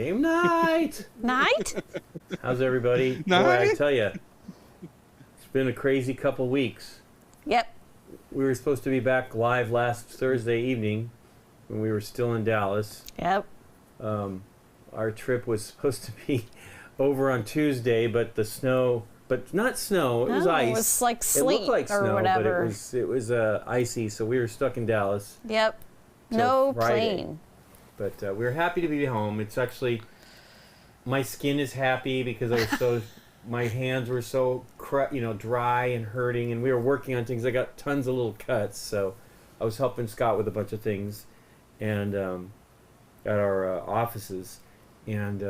Game night. Night? How's everybody? Night. Boy, I tell you, it's been a crazy couple weeks. Yep. We were supposed to be back live last Thursday evening when we were still in Dallas. Yep. Our trip was supposed to be over on Tuesday, but the snow, but not snow, it was No, ice. it was like It sleet looked like or snow, whatever. but it was icy, so we were stuck in Dallas. Yep. till No Friday. plane. But we were happy to be home. It's actually, my skin is happy because I was so, my hands were so, dry and hurting, and we were working on things. I got tons of little cuts, so I was helping Scott with a bunch of things, and at our offices, and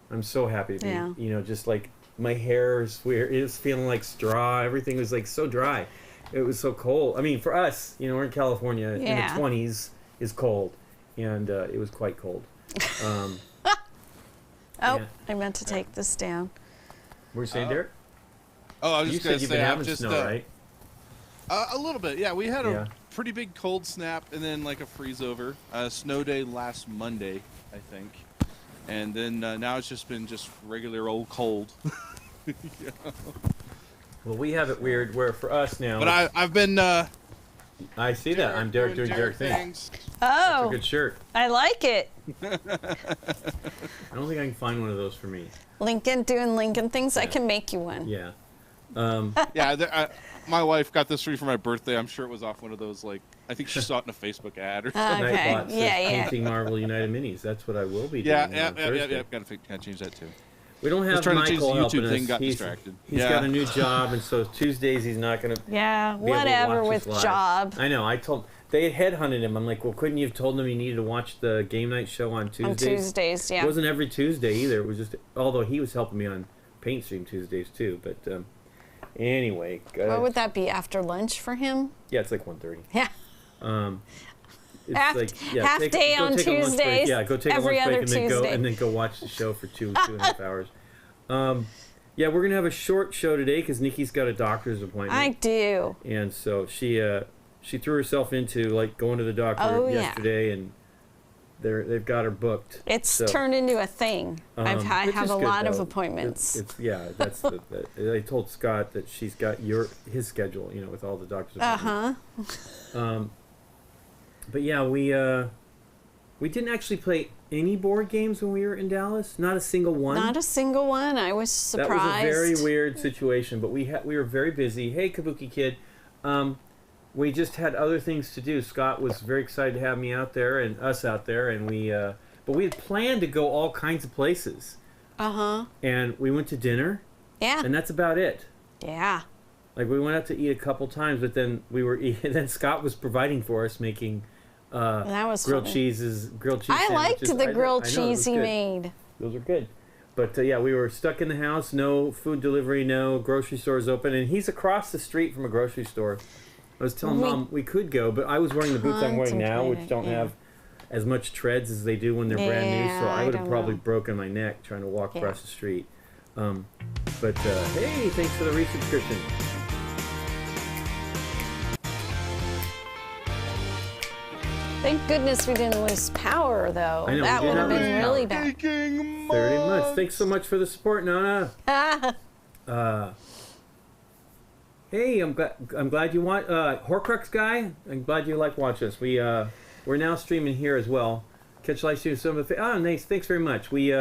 I'm so happy to be, just like my hair is weird. It was feeling like straw. Everything was like so dry. It was so cold. I mean, for us, we're in California in the 20s is cold, and it was quite cold. I meant to take this down. What were you saying, Derek? Oh, I was You just going said to you've say, been I'm having just snow, right? A little bit, yeah. We had Yeah. a pretty big cold snap and then like a freeze over. Snow day last Monday, I think, and then now it's just been regular old cold. Well, we have it weird where for us now. But I've been. I see that. I'm Derek doing Derek things. That's a Oh, good shirt. I like it. I don't think I can find one of those for me. Lincoln doing Lincoln things. I Yeah. can make you one. Yeah. Yeah, my wife got this for me for my birthday. I'm sure it was off one of those, like, I think she saw it in a Facebook ad or something. Okay. Nightbot says Yeah. Painting Marvel United Minis. That's what I will be doing Yeah, on Thursday. Gotta change that too. We don't have trying to change Michael the YouTube helping thing, us. got He's distracted. He's Yeah. got a new job, and so Tuesdays he's not going to Yeah, be able to whatever watch with us live. job. I know. I told they had headhunted him. I'm like, well, couldn't you have told him he needed to watch the Game Night show on Tuesdays? On Tuesdays, yeah. It wasn't every Tuesday either. It was just, although he was helping me on Paint Stream Tuesdays too. But anyway, What would that be, after lunch for him? yeah, it's like 1:30. Yeah. It's Half- half day go on take a lunch break. Tuesdays, Yeah, go take every a lunch break other and then Tuesday. go watch the show for two and a half hours. Yeah, we're gonna have a short show today because Nikki's got a doctor's appointment. I do. And so she threw herself into like going to the doctor yesterday, and they've got her booked. It's turned into a thing. I which have is a good, lot of though. appointments. That's I told Scott that she's got his schedule, with all the doctor's appointments. But yeah, we didn't actually play any board games when we were in Dallas. Not a single one. Not a single one. I was surprised. That was a very weird situation, but we were very busy. Hey, Kabuki Kid. We just had other things to do. Scott was very excited to have me out there and us out there, and but we had planned to go all kinds of places. And we went to dinner. Yeah. And that's about it. Yeah. Like we went out to eat a couple times, but then then Scott was providing for us, making that was grilled funny. cheese I liked sandwiches. the grilled I know, it cheese was he good. made. Those are good. But yeah, we were stuck in the house, no food delivery, no grocery stores open, and he's across the street from a grocery store. I was telling Mom we could go, but I was wearing the boots I'm wearing now, which don't have as much treads as they do when they're brand new, so I would have probably broken my neck trying to walk across the street. But hey, thanks for the resubscription. Thank goodness we didn't lose power, though. I know, That we would did have not been lose really power. bad. 30 months. Thanks so much for the support, Nana. Hey, I'm glad you want Horcrux guy. I'm glad you like watching us. We're now streaming here as well. Catch live stream some of the nice. Thanks very much. We've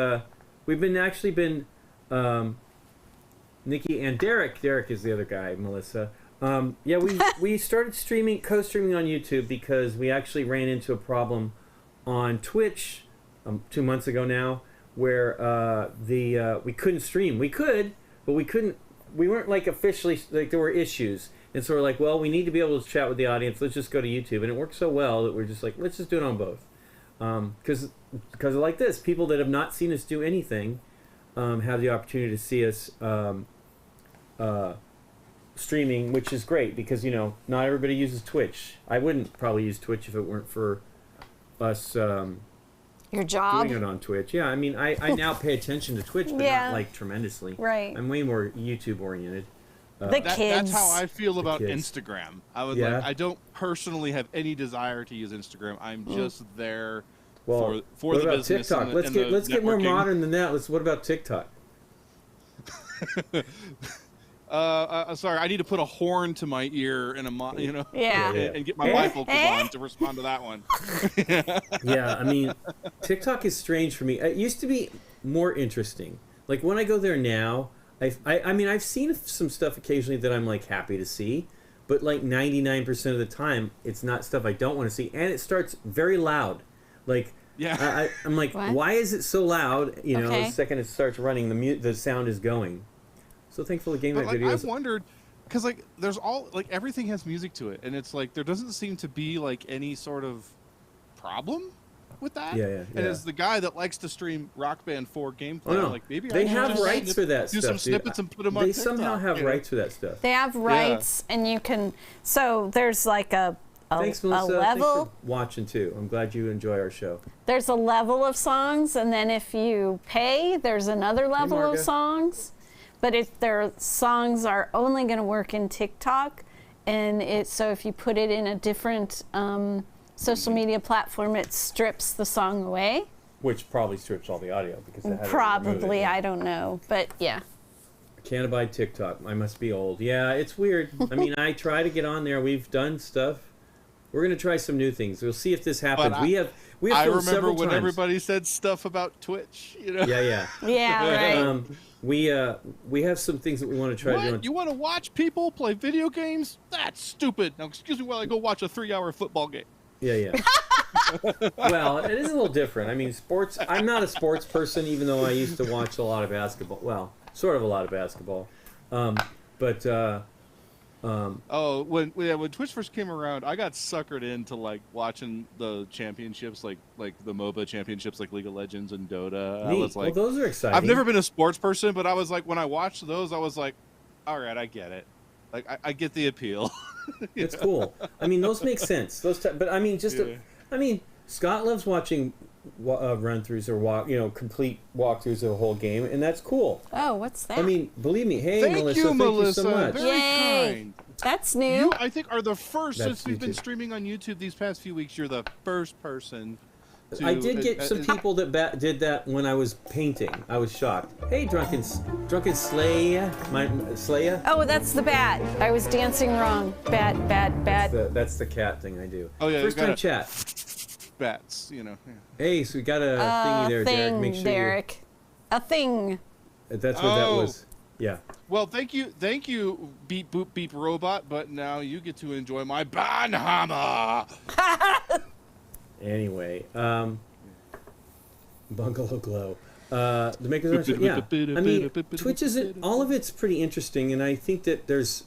been Nikki and Derek. Derek is the other guy. Melissa. We started co-streaming on YouTube because we actually ran into a problem on Twitch 2 months ago now, where we couldn't stream. We could, but we couldn't. We weren't like officially like there were issues, and so we're like, well, we need to be able to chat with the audience. Let's just go to YouTube, and it worked so well that we're just like, let's just do it on both, because like this, people that have not seen us do anything have the opportunity to see us streaming, which is great because not everybody uses Twitch. I wouldn't probably use Twitch if it weren't for us. Your job? Doing it on Twitch. Yeah, I mean, I now pay attention to Twitch, but not like tremendously. Right. I'm way more YouTube oriented. The kids. That's how I feel about kids. Instagram. I don't personally have any desire to use Instagram. I'm just there Well, for what the about business. TikTok? And Let's get more modern than that. What about TikTok? Sorry, I need to put a horn to my ear and Yeah. and get my bifocals on to respond to that one. Yeah, I mean, TikTok is strange for me. It used to be more interesting. Like when I go there now, I mean, I've seen some stuff occasionally that I'm like happy to see, but like 99% of the time, it's not stuff I don't want to see, and it starts very loud. Like, Yeah. I'm like, What? why is it so loud? You know, Okay. the second it starts running, the sound is going. So thankful the GameNight But like, videos. I wondered, because like there's everything has music to it, and it's like there doesn't seem to be like any sort of problem with that. Yeah. And as the guy that likes to stream Rock Band 4 gameplay, Oh, no. I'm like maybe They I should have just rights for that do stuff, some dude. snippets and put them on They TikTok. somehow have you know? rights for that stuff. They have rights, and you can. So there's like a Thanks, Melissa. level. Thanks for watching too. I'm glad you enjoy our show. There's a level of songs, and then if you pay, there's another level of Marga. songs. But if their songs are only going to work in TikTok, and so if you put it in a different social media platform, it strips the song away. Which probably strips all the audio because they had to remove Probably, it. I don't know, but yeah. Can't abide TikTok. I must be old. Yeah, it's weird. I mean, I try to get on there. We've done stuff. We're gonna try some new things. We'll see if this happens. But we have I filmed remember several when times. everybody said stuff about Twitch. You know. Yeah. Yeah, right. We have some things that we want to try to do. What? You want to watch people play video games? That's stupid. Now, excuse me while I go watch a 3-hour football game. Yeah. Well, it is a little different. I mean, sports. I'm not a sports person, even though I used to watch a lot of basketball. Well, sort of a lot of basketball. When Twitch first came around, I got suckered into like watching the championships, like the MOBA championships, like League of Legends and Dota. I Neat. was like, well, those are exciting. I've never been a sports person, but I was like, when I watched those, I was like, all right, I get it. Like, I get the appeal. It's cool. I mean, those make sense. But I mean, Scott loves watching run-throughs or complete walkthroughs of a whole game, and that's cool. Oh, what's that? I mean, believe me. Hey, Thank Melissa, you, thank Melissa. you so much. Very Yay. kind. That's new. You, I think, are the first That's since we've been YouTube. streaming on YouTube these past few weeks. You're the first person. I did get some people that did that when I was painting. I was shocked. Hey, drunken Slaya, Slaya. Oh, that's the bat. I was dancing wrong. Bat. That's the cat thing I do. Oh, yeah, you First time gotta- chat. Bats, you know. Yeah. Hey, so we got a thingy there, thing, Derek. Make sure Derek. A thing. that's what that Oh. was. Yeah. Well, thank you, beep boop beep robot. But now you get to enjoy my banhammer. Anyway, Bungalow Glow. The makers of yeah. I mean, Twitch isn't all of it's pretty interesting, and I think that there's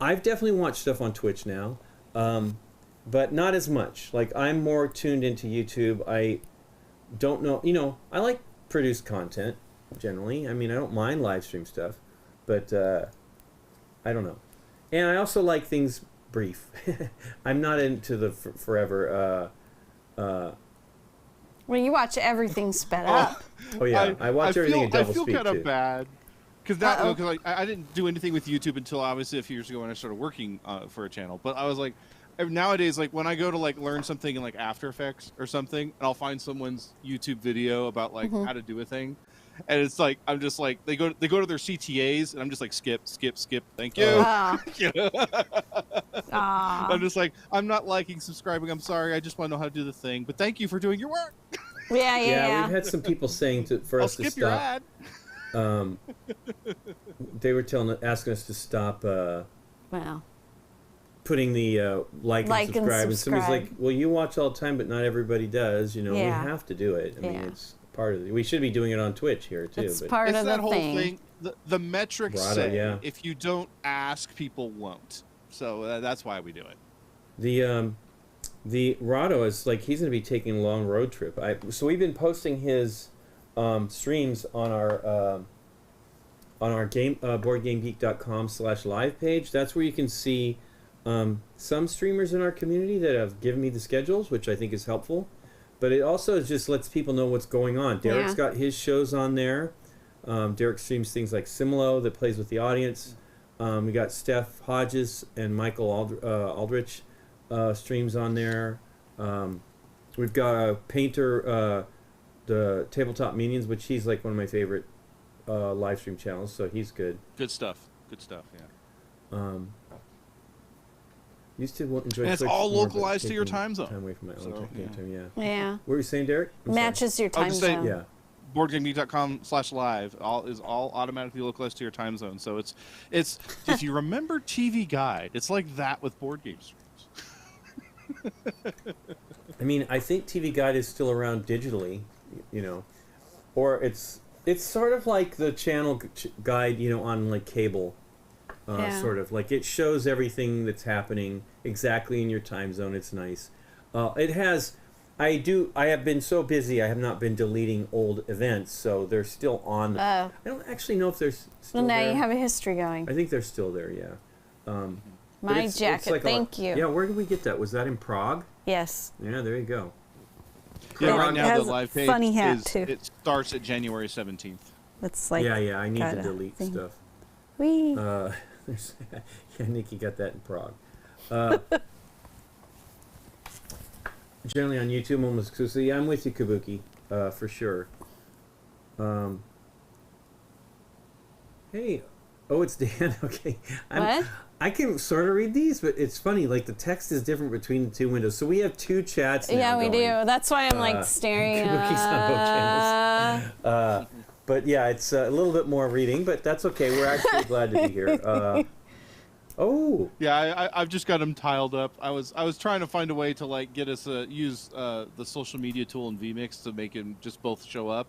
I've definitely watched stuff on Twitch now, but not as much. Like I'm more tuned into YouTube. I don't know. I like produced content generally. I mean, I don't mind live stream stuff, but I don't know. And I also like things brief. I'm not into the forever. Well, you watch everything sped up. Oh yeah, I watch everything at double I feel speed kind of too. bad because I didn't do anything with YouTube until obviously a few years ago when I started working for a channel. But I was like, nowadays, like when I go to like learn something in like After Effects or something, and I'll find someone's YouTube video about like how to do a thing, and it's like I'm just like they go to their CTAs, and I'm just like skip, thank you. Ah. You know? Ah. I'm just like I'm not liking, subscribing. I'm sorry, I just want to know how to do the thing. But thank you for doing your work. Yeah. We've had some people saying for I'll us to skip your stop. ad. They were asking us to stop Wow. putting the like and subscribe. And somebody's like, "Well, you watch all the time, but not everybody does. We Yeah. have to do it. I mean, Yeah. it's part of it. We should be doing it on Twitch here too. It's but part It's of that the whole thing. The metrics Brado, say yeah. if you don't ask, people won't. So that's why we do it. the Rado is like he's going to be taking a long road trip. So we've been posting his streams on our game boardgamegeek.com/live page. That's where you can see some streamers in our community that have given me the schedules, which I think is helpful. But it also just lets people know what's going on. Derek's got his shows on there. Derek streams things like Similo that plays with the audience. We got Steph Hodges and Michael Aldrich streams on there. We've got Painter, the Tabletop Minions, which he's like one of my favorite live stream channels, so he's good. Good stuff. Good stuff. Yeah. Used to enjoy. And it's Twitch all more, localized but to your taking time zone. Time away from my own So, game yeah. time. Yeah. Yeah. What were you saying, Derek? I'm sorry. Matches your time just saying- zone. Yeah. BoardGameGeek.com/live is all automatically localized to your time zone. So it's if you remember TV Guide, it's like that with board game streams. I mean, I think TV Guide is still around digitally, or it's sort of like the channel guide, on like cable, Yeah. sort of like it shows everything that's happening exactly in your time zone. It's nice. It has. I have been so busy. I have not been deleting old events, so they're still on. Oh. I don't actually know if they're still Well, now there. you have a history going. I think they're still there. Yeah. But My it's jacket, like a lot- thank you. Yeah, where did we get that? Was that in Prague? Yes. Yeah, there you go. Yeah, Yeah, right it now has the a live page funny hat, too. it starts at January 17th. It's like yeah, I need got to a delete thing. stuff. Wee. There's, yeah, Nikki got that in Prague. Generally on YouTube, almost exclusively. Yeah, I'm with you, Kabuki, for sure. Hey, it's Dan. Okay, What? I can sort of read these, but it's funny. Like the text is different between the two windows, so we have two chats now. Yeah, we do. going. That's why I'm like staring. Kabuki's on both channels. But yeah, it's a little bit more reading, but that's okay. We're actually glad to be here. Yeah, I've just got them tiled up. I was trying to find a way to like get us use the social media tool in vMix to make them just both show up,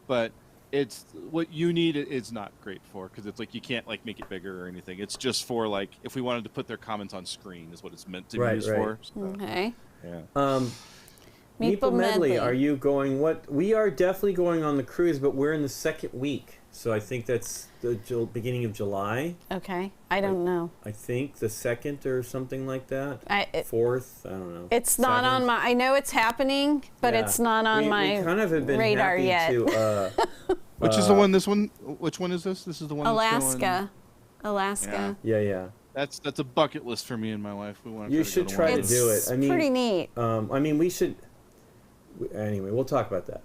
but it's what you need. It's not great for because it's like you can't like make it bigger or anything. It's just for like if we wanted to put their comments on screen is what it's meant to be used for. So, Okay. yeah. Meeple Medley, are you going? We are definitely going on the cruise, but we're in the second week, so I think that's the beginning of July. Okay. I don't know. I think the 2nd or something like that. 4th, I don't know. It's not 7th. on my. I know it's happening, but Yeah. it's not on my we kind of have been radar happy yet. to. Which is the one? This one? Which one is this? This is the one. Alaska. That's Alaska. Yeah. That's a bucket list for me in my life. We want. You should try to It's do it. I mean, pretty neat. I mean, we should. Anyway, we'll talk about that.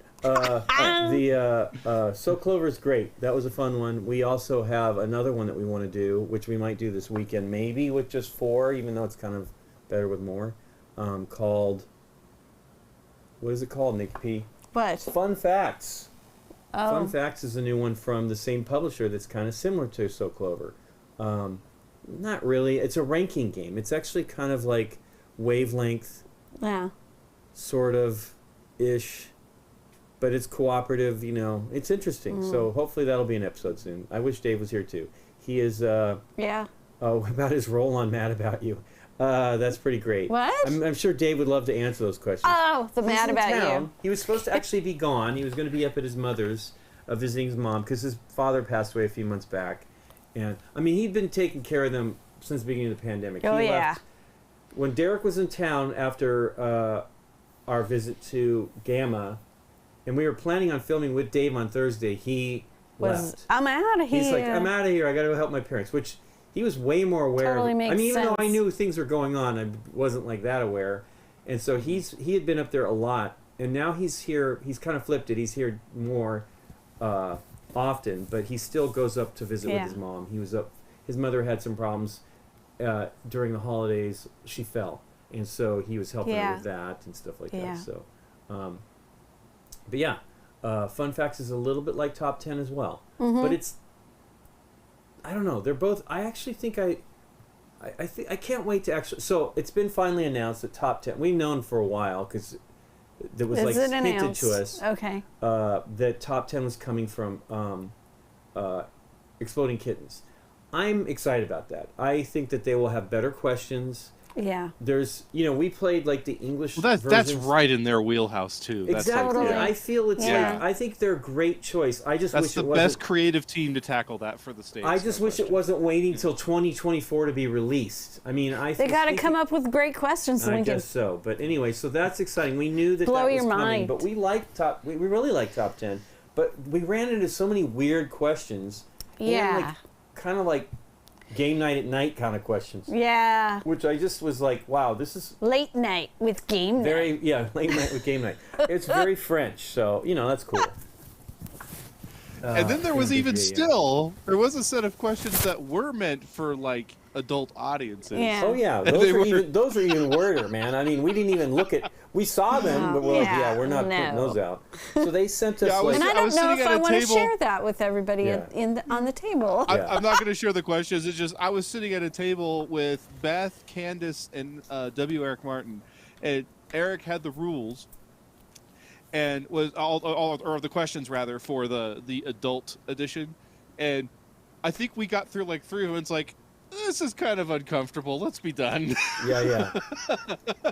The So Clover's great. That was a fun one. We also have another one that we want to do, which we might do this weekend, maybe with just 4, even though it's kind of better with more. Called. What is it called, Nick P? What? Fun Facts. Oh. Fun Facts is a new one from the same publisher that's kind of similar to So Clover. Not really. It's a ranking game. It's actually kind of like Wavelength, Yeah. sort of ish, but it's cooperative. It's interesting. So hopefully that'll be an episode soon. I wish Dave was here too. He is. Yeah. Oh, about his role on Mad About You. That's pretty great. What? I'm sure Dave would love to answer those questions. Oh, the He's Mad in About town. You. He was supposed to actually be gone. He was going to be up at his mother's, visiting his mom, because his father passed away a few months back. And, I mean, he'd been taking care of them since the beginning of the pandemic. Oh, He yeah. left when Derek was in town after our visit to Gamma, and we were planning on filming with Dave on Thursday. He left. I'm out of here. He's like, I'm out of here. I got to go help my parents, which he was way more aware Totally of. makes I mean, even though I sense. knew things were going on, I wasn't like that aware. And so he had been up there a lot, and now he's here. He's kind of flipped it. He's here more often, but he still goes up to visit with Yeah. his mom. He was up. His mother had some problems during the holidays. She fell, and so he was helping her Yeah. with that and stuff like Yeah. that. So, but yeah, Fun Facts is a little bit like Top 10 as well, but it's. I don't know. They're both. I actually think I can't wait to actually. So it's been finally announced that Top 10. We've known for a while because there was Is it hinted announced? to us Okay. that Top 10 was coming from Exploding Kittens. I'm excited about that. I think that they will have better questions. Yeah. There's, we played like the English. Well, that's versions. right in their wheelhouse too. That's Exactly. Like, Totally. I feel it's Yeah. like I think they're a great choice. I just that's wish the it wasn't. best creative team to tackle that for the States. I just no wish it question. wasn't waiting till 2024 to be released. I mean, They got to come up with great questions so I we can. guess so. But anyway, so that's exciting. We knew that Blow that was your coming, mind. but we really like Top 10. But we ran into so many weird questions. Yeah. And kind of like game night at night kind of questions. Yeah. Which I just was like, wow, this is Late night with game night. late night with game night. It's very French, so that's cool. And then there was even there was a set of questions that were meant for like adult audiences. Yeah. Oh yeah, those are even worder, man. I mean, we didn't even look at. We saw them, but we're like, we're not putting those out. So they sent us. And I don't know if I want to share that with everybody Yeah. on the table. I'm not going to share the questions. It's just I was sitting at a table with Beth, Candace, and W. Eric Martin, and Eric had the rules, and was all or the questions rather for the adult edition, and I think we got through like 3 of them. It's like, this is kind of uncomfortable. Let's be done. Yeah.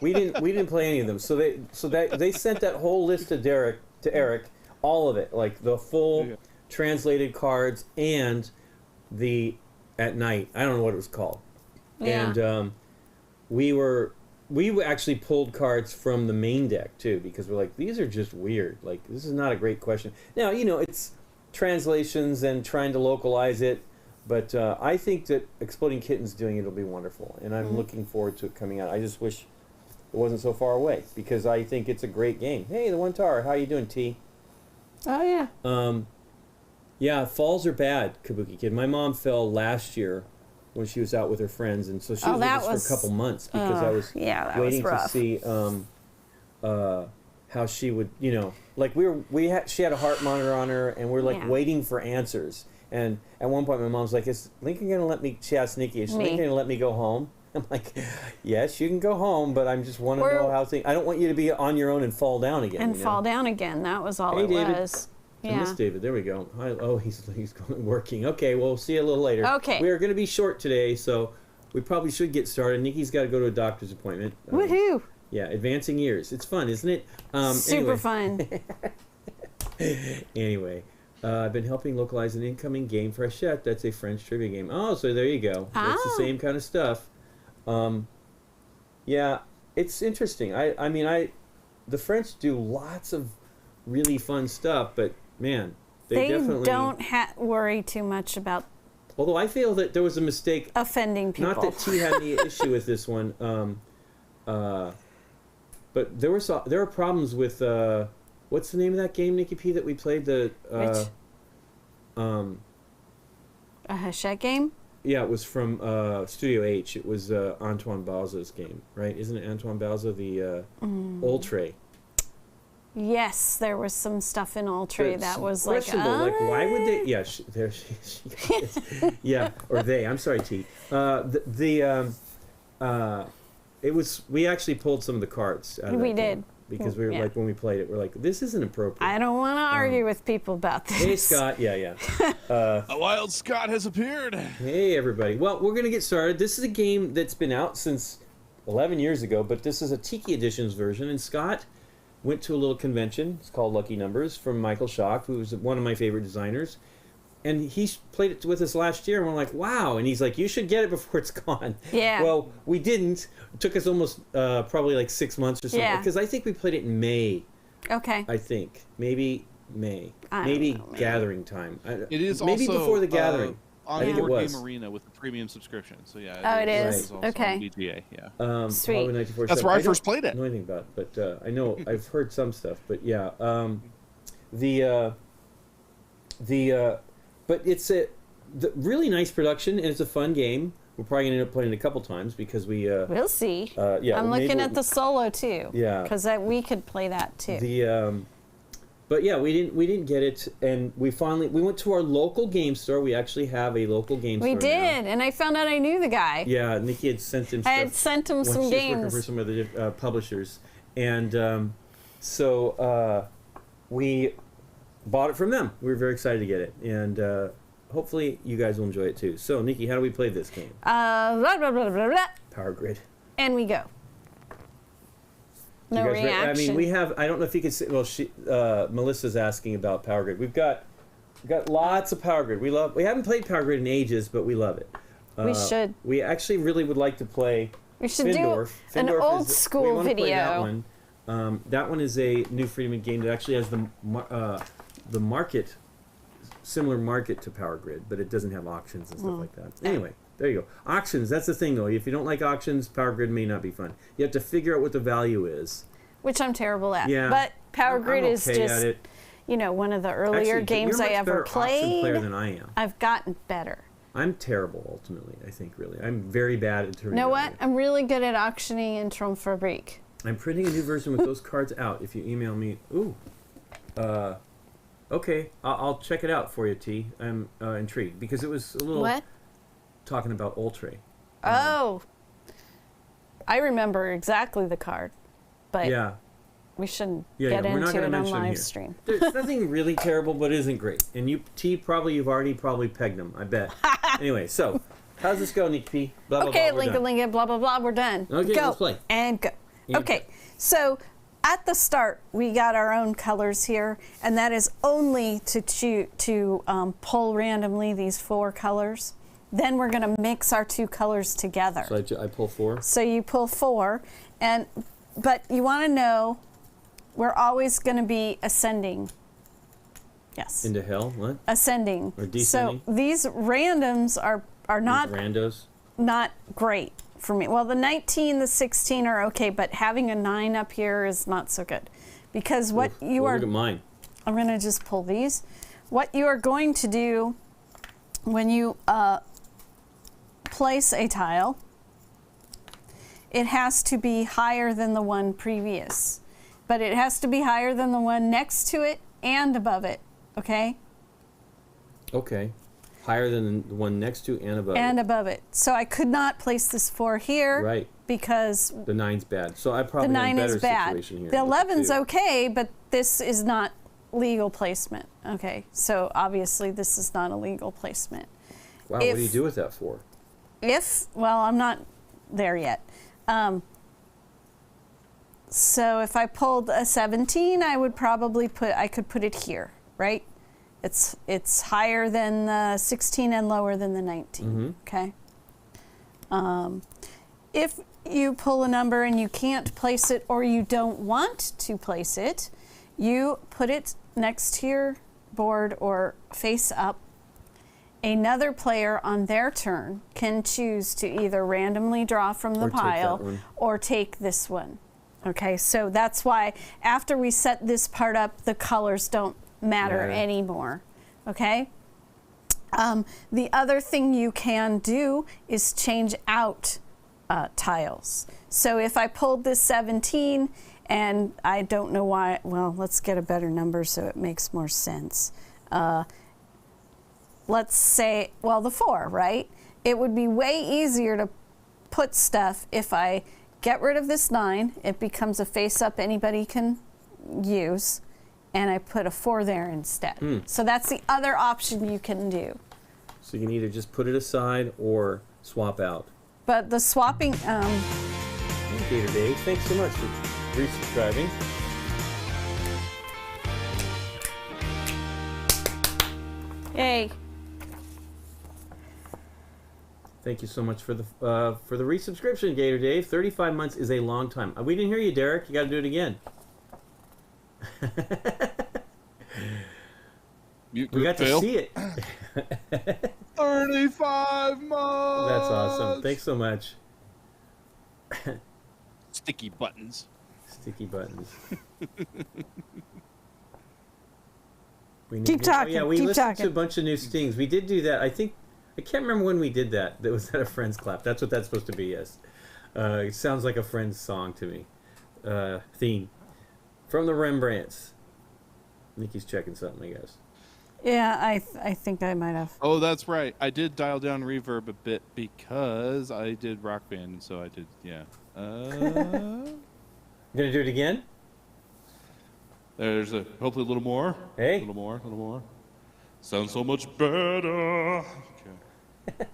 We didn't play any of them. So they sent that whole list to Eric, all of it, like the full translated cards and the at night. I don't know what it was called. Yeah. And we actually pulled cards from the main deck too, because we're like, these are just weird. Like, this is not a great question. Now, it's translations and trying to localize it. But I think that Exploding Kittens doing it will be wonderful, and I'm looking forward to it coming out. I just wish it wasn't so far away, because I think it's a great game. Hey, the One Tower, how you doing, T? Oh yeah. Yeah, falls are bad, Kabuki Kid. My mom fell last year when she was out with her friends, and so she was with us for a couple months because I was waiting to see how she would, like she had a heart monitor on her, and we're like waiting for answers. And at one point, my mom's like, "Is Lincoln going to let me?" She asked Nikki, "Is Lincoln going to let me go home?" I'm like, "Yes, you can go home, but I just want to know how things. I don't want you to be on your own and fall down again." Fall down again. That was all it David. was. I miss David. There we go. He's going working. Okay, well, we'll see you a little later. Okay. We are going to be short today, so we probably should get started. Nikki's got to go to a doctor's appointment. Woohoo! Yeah, advancing years. It's fun, isn't it? Super fun. Anyway. I've been helping localize an incoming game Frechette. That's a French trivia game. Oh, so there you go. It's the same kind of stuff. Yeah, it's interesting. The French do lots of really fun stuff, but man, they definitely don't worry too much about. Although I feel that there was a mistake Offending people. Not that T had any issue with this one, but there are problems with. What's the name of that game, Nikki P, that we played? A Hachette game? Yeah, it was from Studio H. It was Antoine Balza's game, right? Isn't it Antoine Balza, the Ultra? Yes, there was some stuff in Ultra that was like, like, why would they? Yeah, there she is. Yeah, or they. I'm sorry, T. It was. We actually pulled some of the cards. Out of that game. Because we were like, when we played it, we're like, this isn't appropriate. I don't want to argue with people about this. Hey, Scott. Yeah. A wild Scott has appeared. Hey, everybody. Well, we're going to get started. This is a game that's been out since 11 years ago, but this is a Tiki Editions version. And Scott went to a little convention. It's called Lucky Numbers from Michael Schock, who was one of my favorite designers. And he played it with us last year, and we're like, wow. And he's like, you should get it before it's gone. Yeah. Well, we didn't. It took us almost probably like 6 months or something. Yeah. Because I think we played it in May. Okay. I think. Maybe May. I maybe don't know, gathering time. It is maybe also before the gathering. On Board Game Arena with the premium subscription. So yeah. It is. Also Okay. On BGA, yeah. Sweet. Halloween 1947. That's where I first played it. I don't know anything about it, but I know I've heard some stuff. But yeah, but it's a really nice production, and it's a fun game. We're probably gonna end up playing it a couple times because we'll see. Yeah, I'm looking at the solo too. Yeah. Because we could play that too. But yeah, we didn't get it, and we went to our local game store. We actually have a local game store. We did, now. and I found out I knew the guy. Yeah, Nikki had sent him stuff. I had sent him some She was games. working for some of the publishers, and so we bought it from them. We were very excited to get it, and hopefully you guys will enjoy it too. So, Nikki, how do we play this game? Blah, blah, blah, blah, blah. Power Grid. And we go. No reaction. I mean, we have. I don't know if you can see. Well, Melissa's asking about Power Grid. We've got lots of Power Grid. We haven't played Power Grid in ages, but we love it. We should. We actually really would like to play. We should Findorf. do an old school we want to video. play that one. That one is a New Freedom game that actually has the market, similar market to Power Grid, but it doesn't have auctions and stuff like that. Anyway, There you go. Auctions. That's the thing, though. If you don't like auctions, Power Grid may not be fun. You have to figure out what the value is. Which I'm terrible at. Yeah. But Power Grid I'm is okay just, at it. one of the earlier Actually, games you're I much ever better auction player played. than I am. I've gotten better. I'm terrible, ultimately, I think, really. I'm very bad at turning. You know what? I'm really good at auctioning in Tromfabrique. I'm printing a new version with those cards out. If you email me, okay, I'll check it out for you, T. I'm intrigued because it was a little What? talking about Ultra. Oh. I remember exactly the card, but Yeah, we shouldn't we're get not into gonna it on mention them live here. stream. There's nothing really terrible, but it isn't great. And you, T, you've already pegged them. I bet. Anyway, so how's this go, Nick P? Blah, blah, Okay, blah, we're link, done. link, blah, blah, blah, we're done. Okay, go. let's play. And go. And Okay, so at the start, we got our own colors here, and that is only to pull randomly these 4 colors. Then we're going to mix our 2 colors together. So I pull 4. So you pull 4, but you want to know we're always going to be ascending. Yes. Into hell? What? Ascending. Or descending? So these randoms are not These randos? not great for me. Well, the 19, the 16 are okay, but having a 9 up here is not so good. Because what Oof, you well, are... Look at mine. I'm going to just pull these. What you are going to do when you place a tile, it has to be higher than the one previous. But it has to be higher than the one next to it and above it, okay? Okay. Higher than the one next to and above. And it. above it. So I could not place this 4 here. Right. Because The 9's bad. So I the probably have a 9 better is bad. situation here. The with 11's 2. okay, but this is not legal placement. Okay, so obviously this is not a legal placement. Wow, what do you do with that 4? Well, I'm not there yet. So if I pulled a 17, I could put it here, right? It's higher than the 16 and lower than the 19, okay? If you pull a number and you can't place it or you don't want to place it, you put it next to your board or face up. Another player on their turn can choose to either randomly draw from the Or take that pile one. or take this one. Okay, so that's why after we set this part up, the colors don't matter anymore. Okay? The other thing you can do is change out tiles. So if I pulled this 17 and I don't know why, well, let's get a better number so it makes more sense. Let's say, well, the 4, right? It would be way easier to put stuff if I get rid of this 9, it becomes a face-up anybody can use, and I put a 4 there instead. So that's the other option you can do. So you can either just put it aside or swap out. But the swapping, Gator Dave, thanks so much for resubscribing. yay. Thank you so much for the resubscription, Gator Dave. 35 months is a long time. We didn't hear you, Derek. You got to do it again. We got to see it. 35 months. That's awesome. Thanks so much. Sticky buttons. Sticky buttons. Keep talking, Yeah, we keep listened talking. to a bunch of new stings. We did do that. I can't remember when we did that. That was at a Friends clap. That's what that's supposed to be, yes. It sounds like a Friends song to me. Theme. From the Rembrandts. Nikki's checking something, I guess. Yeah, I think I might have. Oh, that's right. I did dial down reverb a bit because I did Rock Band, so I did, yeah. You gonna do it again? There's hopefully a little more. Hey. A little more. Sounds so much better. Okay.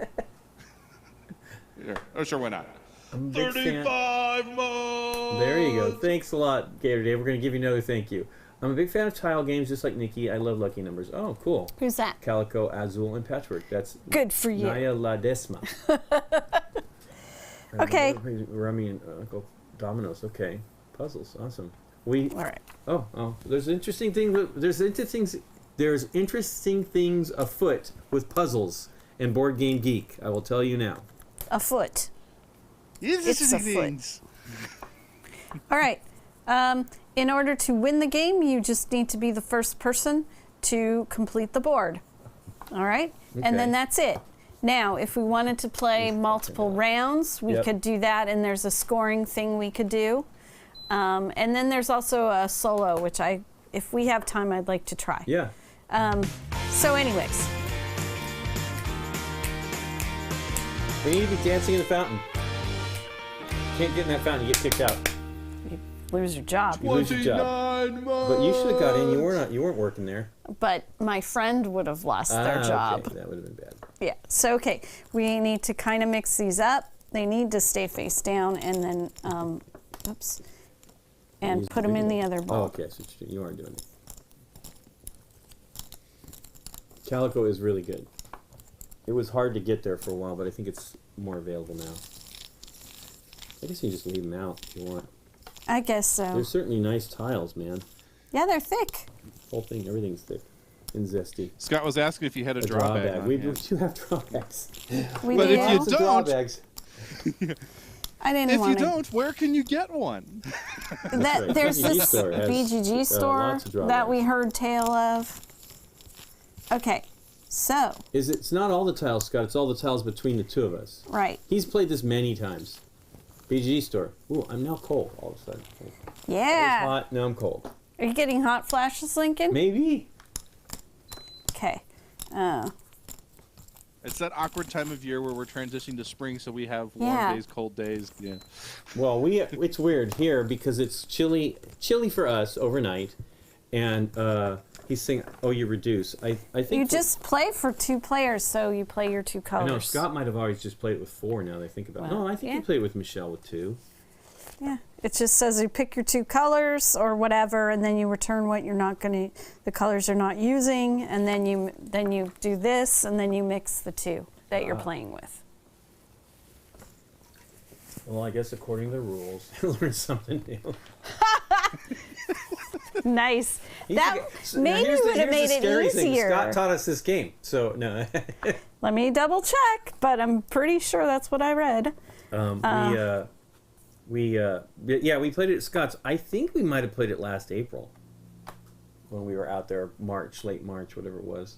Yeah. Oh, sure, why not? I'm a big fan. 35 months. There you go. Thanks a lot, Gator Dave. We're going to give you another thank you. I'm a big fan of tile games, just like Nikki. I love lucky numbers. Oh, cool. Who's that? Calico, Azul, and Patchwork. That's Good for you. Naya Ladesma. Okay. Rummy and Uncle Dominoes. Okay. Puzzles. Awesome. All right. Oh. There's interesting things afoot with puzzles and Board Game Geek. I will tell you now. Afoot. It's a foot. All right. In order to win the game, you just need to be the first person to complete the board. All right? Okay. And then that's it. Now, if we wanted to play multiple rounds, we could do that, and there's a scoring thing we could do. And then there's also a solo, which if we have time, I'd like to try. Yeah. So anyways. We need to be dancing in the fountain. Can't get in that fountain, you get kicked out. You lose your job. You lose your job. But you should have got in. You weren't working there. But my friend would have lost their job. Okay. That would have been bad. Yeah. So, okay. We need to kind of mix these up. They need to stay face down and then, oops, and put them in the other bowl. Oh, okay. So you aren't doing it. Calico is really good. It was hard to get there for a while, but I think it's more available now. I guess you just leave them out if you want. I guess so. They're certainly nice tiles, man. Yeah, they're thick. Whole thing, everything's thick and zesty. Scott was asking if you had a drawbag. We do have drawbacks. We But do. if you Lots of don't- drawbacks. I didn't If want you to. don't, where can you get one? right. There's BGG this store has, BGG store lots of that we drawbacks. heard tale of. Okay, so, It's not all the tiles, Scott. It's all the tiles between the two of us. right. He's played this many times. BGG store. Ooh, I'm now cold all of a sudden. It was Yeah. hot, now I'm cold. Are you getting hot flashes, Lincoln? Maybe. Okay. It's that awkward time of year where we're transitioning to spring, so we have Yeah. warm days, cold days. Yeah. Well, it's weird here because it's chilly for us overnight, and he's saying, "Oh, you reduce." I think You just play for 2 players, so you play your 2 I colors. know Scott might have always just played it with 4. Now that I think about it. Well, No, I think yeah. he played with Michelle with 2. Yeah. It just says you pick your 2 colors or whatever, and then you return what you're not going to, the colors you're not using, and then you do this, and then you mix the 2 that you're playing with. Well, I guess according to the rules, I learned something new. Nice. That Now, maybe here's the- would have here's made the it scary thing. easier. Scott taught us this game, so no. Let me double check, but I'm pretty sure that's what I read. We played it at Scott's. I think we might have played it last April when we were out there, late March, whatever it was.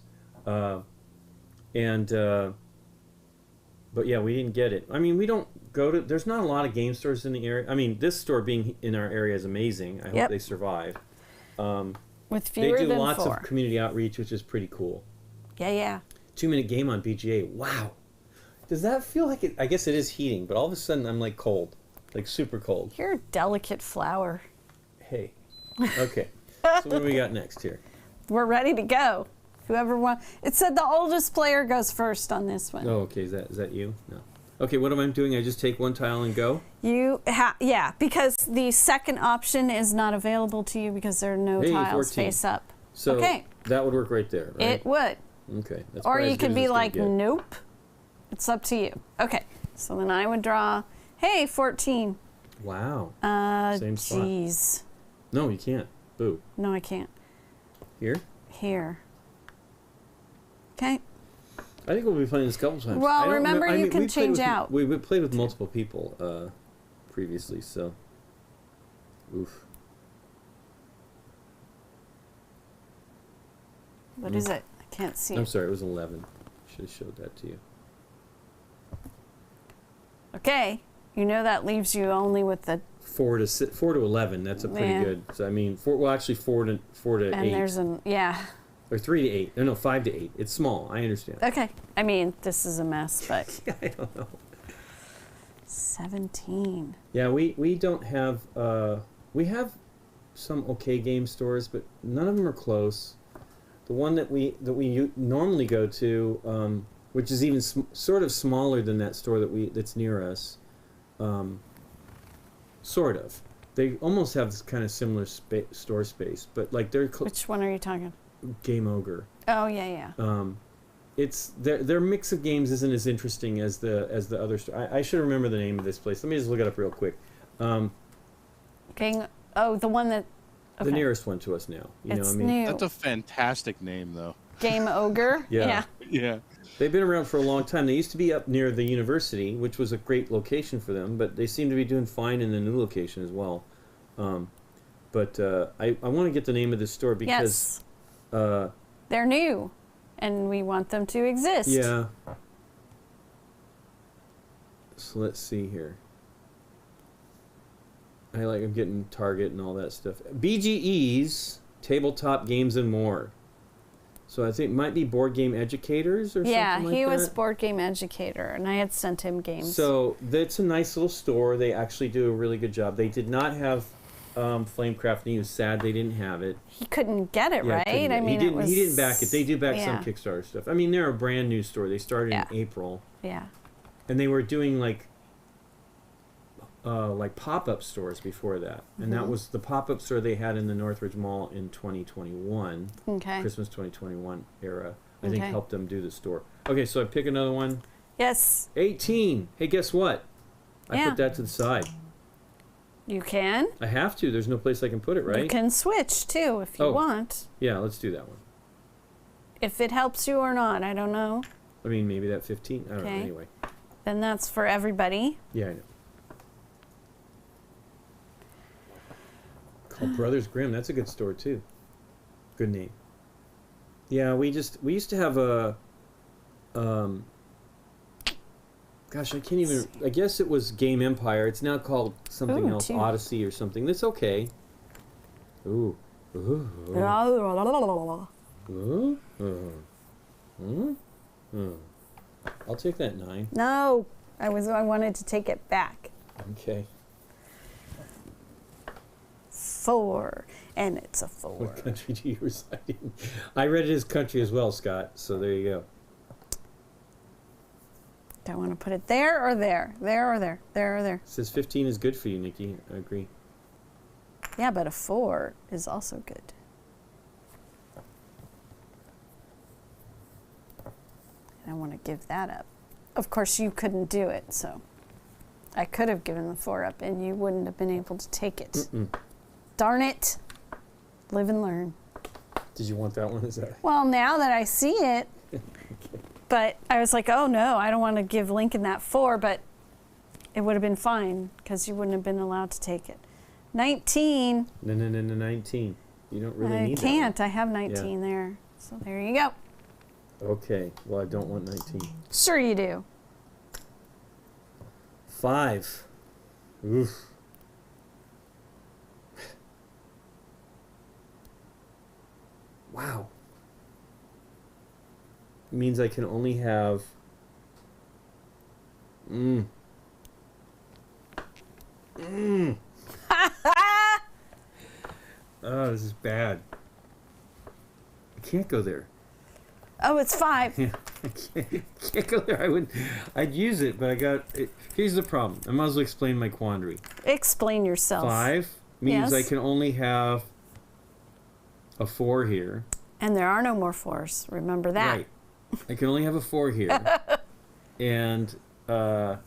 But yeah, we didn't get it. I mean, we don't go to. There's not a lot of game stores in the area. I mean, this store being in our area is amazing. I hope they survive. With They fewer do than lots 4. of community outreach, which is pretty cool. Yeah. 2-minute game on BGA. Wow. Does that feel like it? I guess it is heating, but all of a sudden I'm like cold, like super cold. You're a delicate flower. Hey. Okay. So what do we got next here? We're ready to go. Whoever wants. It said the oldest player goes first on this one. Oh, okay. Is that you? No. Okay. What am I doing? I just take one tile and go. Yeah, because the second option is not available to you because there are no Hey, tiles 14. face up. So Okay. that would work right there, right? It would. Okay. That's Or probably you as good could as be it's gonna like, get. nope. It's up to you. Okay. So then I would draw, hey, 14. Wow. Same spot. Jeez. No, you can't. Boo. No, I can't. Here? Here. Okay. I think we'll be playing this a couple times. Well, I don't remember, I you mean, can we played change with- out. We played with multiple people previously, so. Oof. What is it? I can't see I'm it. sorry, it was 11. Should have showed that to you. Okay. You know that leaves you only with the, 4 to 11. That's a pretty Yeah. good. So I mean, actually 4 to and 8, there's an, yeah. or 3 to 8. No, 5 to 8. It's small. I understand. Okay. I mean, this is a mess, but I don't know. 17. Yeah, we don't have. We have some okay game stores, but none of them are close. The one that we normally go to, which is even sort of smaller than that store that's near us, sort of. They almost have this kind of similar store space, but like they're Which one are you talking? Game Ogre. Oh, yeah. It's their mix of games isn't as interesting as the other store. I should remember the name of this place. Let me just look it up real quick. Okay. Oh, the one that. The Okay. nearest one to us now. You know, It's I mean, new. That's a fantastic name, though. Game Ogre. Yeah. Yeah. They've been around for a long time. They used to be up near the university, which was a great location for them, but they seem to be doing fine in the new location as well. But I want to get the name of this store because... Yes. They're new, and we want them to exist. Yeah. So let's see here. I'm getting Target and all that stuff. BGE's Tabletop Games and More. So I think it might be Board Game Educators or something like that. Yeah, he was Board Game Educator, and I had sent him games. So that's a nice little store. They actually do a really good job. They did not have Flamecraft, and he was sad they didn't have it. He couldn't get it, Yeah, right? couldn't get it. I mean, he didn't back it. They do back some yeah. Kickstarter stuff. I mean, they're a brand new store. They started Yeah. in April. Yeah. And they were doing like pop-up stores before that, and that was the pop-up store they had in the Northridge Mall in 2021, Okay. Christmas 2021 era. I think Okay. helped them do the store. Okay, so I pick another one. Yes, 18. Hey, guess what? I Yeah. put that to the side. you can. I have to. There's no place I can put it, right? You can switch too if you Oh. want. Yeah, let's do that one. If it helps you or not, I don't know. I mean, maybe that 15. I don't know. Okay. Anyway. Then that's for everybody. Yeah, I know. Called Brothers Grimm. That's a good store too. Good name. Yeah, we used to have a gosh, I can't even, I guess it was Game Empire. It's now called something Ooh, else, too. Odyssey or something. That's okay. Ooh. Ooh. Ooh. I'll take that 9. No, I wanted to take it back. Okay. 4, and it's a 4. What country do you reside in? I read it as country as well, Scott. So there you go. Do I want to put it there or there? There or there? There or there? It says 15 is good for you, Nikki. I agree. Yeah, but a 4 is also good. And I want to give that up. Of course, you couldn't do it, so I could have given the 4 up, and you wouldn't have been able to take it. Mm-mm. Darn it. Live and learn. Did you want that one? Is that? Well, now that I see it, but I was like, oh no, I don't want to give Lincoln that 4, but it would have been fine because you wouldn't have been allowed to take it. 19. No, 19. You don't really I need can't. that I have 19 there. So there you go. one. Okay. Well, I don't want 19. Sure you do. 5. Oof. Wow. It means I can only have... Oh, this is bad. I can't go there. Oh, it's 5. Yeah, I can't go there. I'd use it, but I got it. Here's the problem. I might as well explain my quandary. Explain yourself. 5 means Yes. I can only have a 4 here. And there are no more 4s. Remember that. Right. I can only have a 4 here. And I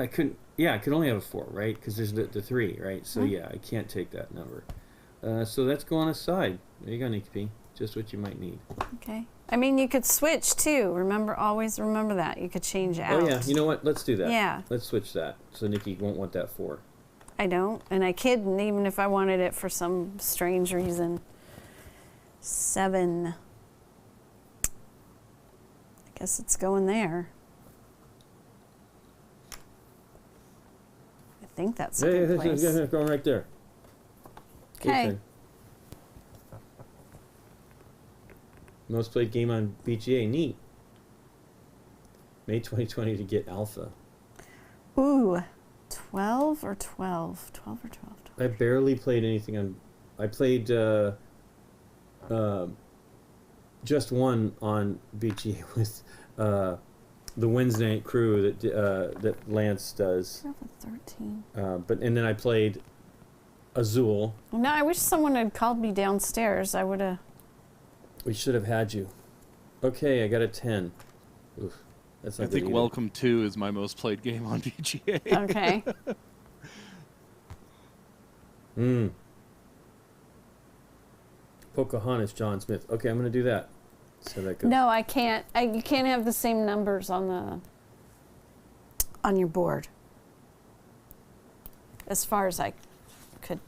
couldn't. Yeah, I could only have a 4, right? Because there's the 3, right? So yeah, I can't take that number. So that's go on a side. There you go, Nikki P. Just what you might need. Okay. I mean, you could switch too. Always remember that. You could change out. Oh yeah, you know what? Let's do that. Yeah. Let's switch that. So Nikki won't want that 4. I don't, and I couldn't, even if I wanted it for some strange reason. 7. I guess it's going there. I think that's a good place. It's going right there. Okay. Most played game on BGA. Neat. May 2020 to get alpha. Ooh, 12 or 12? 12 or 12? I barely played anything on. I played just one on BGA with the Wednesday night crew that Lance does. 12 or 13. And then I played Azul. No, I wish someone had called me downstairs. I would have. We should have had you. Okay, I got a 10. Oof, that's not I good think either. Welcome 2 is my most played game on BGA. Okay. Pocahontas, John Smith. Okay, I'm going to do that. So that goes. No, I can't. You can't have the same numbers on your board. As far as I could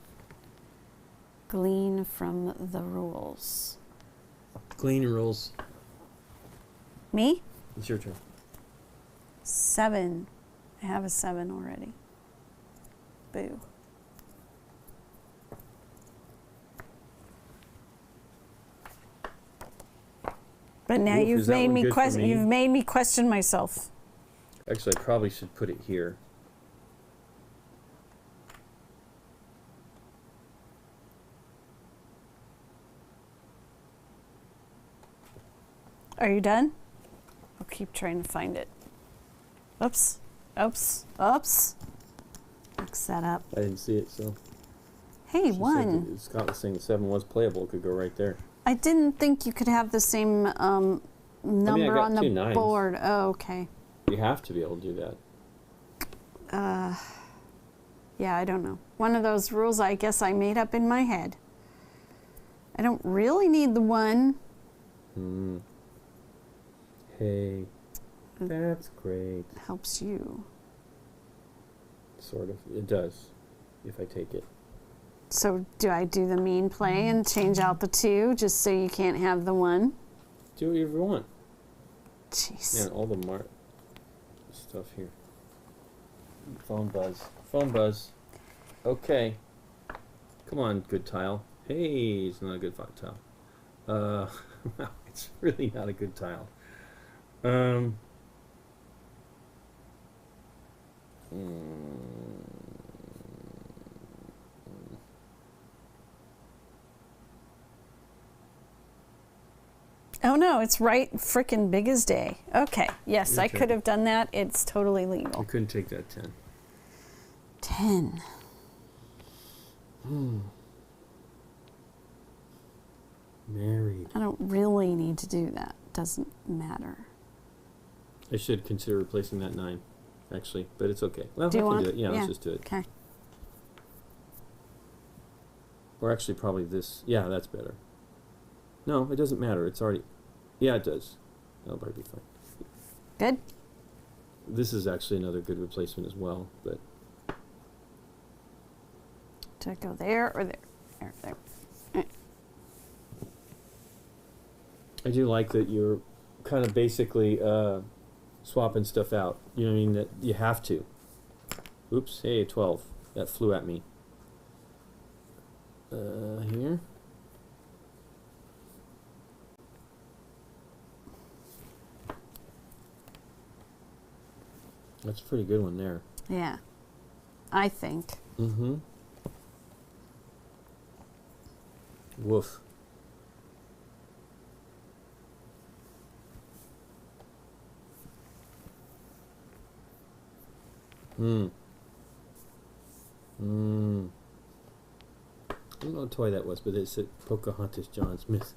glean from the rules. Glean rules. Me? It's your turn. 7. I have a 7 already. Boo. But now Oof, you've is that made one me good for question. me? You've made me question myself. Actually, I probably should put it here. Are you done? I'll keep trying to find it. Oops. Oops. Oops. Mix that up. I didn't see it, so. Hey, She said 1. that Scott was saying the 7 was playable. It could go right there. I didn't think you could have the same number got on the 2 9s. board. Oh, okay. You have to be able to do that. Yeah, I don't know. One of those rules I guess I made up in my head. I don't really need the 1. Hmm. Hey, that's great. Helps you. Sort of. It does, if I take it. So do I do the mean play and change out the 2 just so you can't have the 1? Do whatever you want. Jeez. Man, all the stuff here. Phone buzz. Phone buzz. Okay. Come on, good tile. Hey, it's not a good tile. Wow, it's really not a good tile. Hmm. Oh no, it's right frickin' big as day. Okay, yes, Your I turn. could have done that. It's totally I legal. couldn't take that 10. 10. Married. I don't really need to do that. Doesn't matter. I should consider replacing that 9, actually, but it's okay. Well, Do I you can want? do it. Yeah, let's just do it. Okay. Or actually, probably this. Yeah, that's better. No, it doesn't matter. It's already. Yeah, it does. That'll probably be fine. Good. This is actually another good replacement as well, but Do I go there or there? There. I do like that you're kind of basically swapping stuff out. You know what I mean? That you have to. Oops, hey, 12. That flew at me. Here. That's a pretty good one there. Yeah. I think. Mm-hmm. Woof. Hmm. Hmm. I don't know what toy that was, but it said Pocahontas John Smith.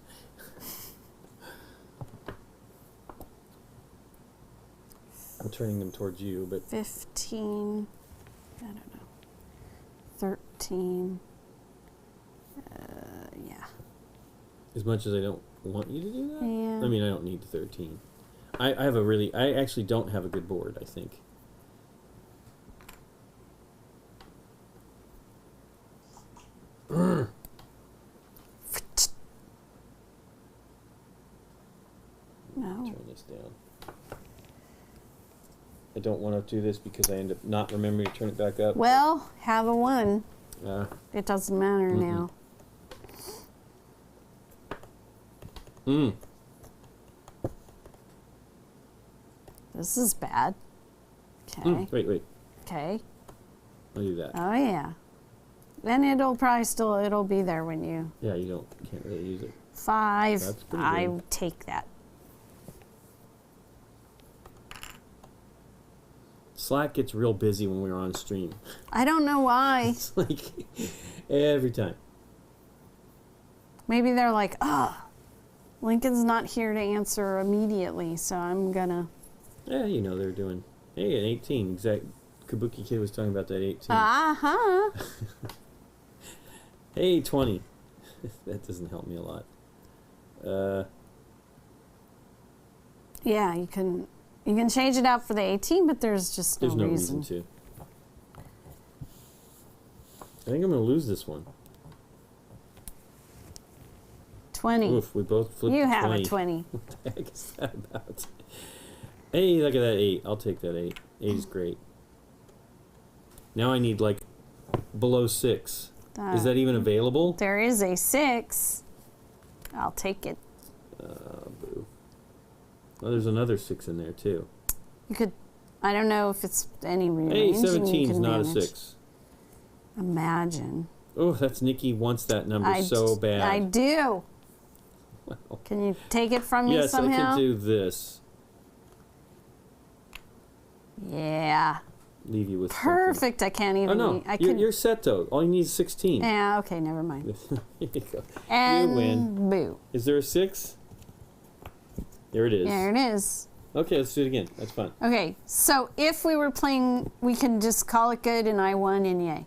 I'm turning them towards you, but 15. I don't know. 13. Yeah. as much as I don't want you to do that, Yeah. I mean, I don't need 13. I actually don't have a good board, I think. No. Turn this down. I don't want to do this because I end up not remembering to turn it back up. Well, have a 1. Uh, It doesn't matter Mm-mm. now. mm. This is bad. Okay. Wait. Okay. I'll do that. Oh yeah. Then it'll probably it'll be there when you Yeah, you can't really use it. 5. That's pretty I good. take that. Slack gets real busy when we're on stream. I don't know why. It's like every time. Maybe they're like, Lincoln's not here to answer immediately, so I'm gonna. Yeah, they're doing. Hey, an 18. Exact. Kabuki Kid was talking about that 18. Uh-huh. Hey, 20. That doesn't help me a lot. Yeah, you can change it out for the 18, but there's just There's no no reason. reason to. I think I'm going to lose this one. 20. Oof, we both flipped You a have 20. a 20. What the heck is that about? Hey, look at that 8. I'll take that 8. 8 is great. Now I need, like, below 6. Is that even available? There is a 6. I'll take it. Boo. Oh, there's another 6 in there, too. You could, I don't know if it's any Hey, rearranging 17 you is can not manage. a 6. Imagine. Oh, that's Nikki wants that number so bad. I do. Well, Can you take it from me yes, I somehow? can do this. Yeah. Leave you with Perfect. I can't even. something. Oh, no. I You're, can. you're set, though. All you need is 16. Yeah. Okay. Never mind. Here you go. And You win. boo. Is there a 6? There it is. There it is. Okay, let's do it again. That's fun. Okay. So if we were playing, we can just call it good and I won and yay.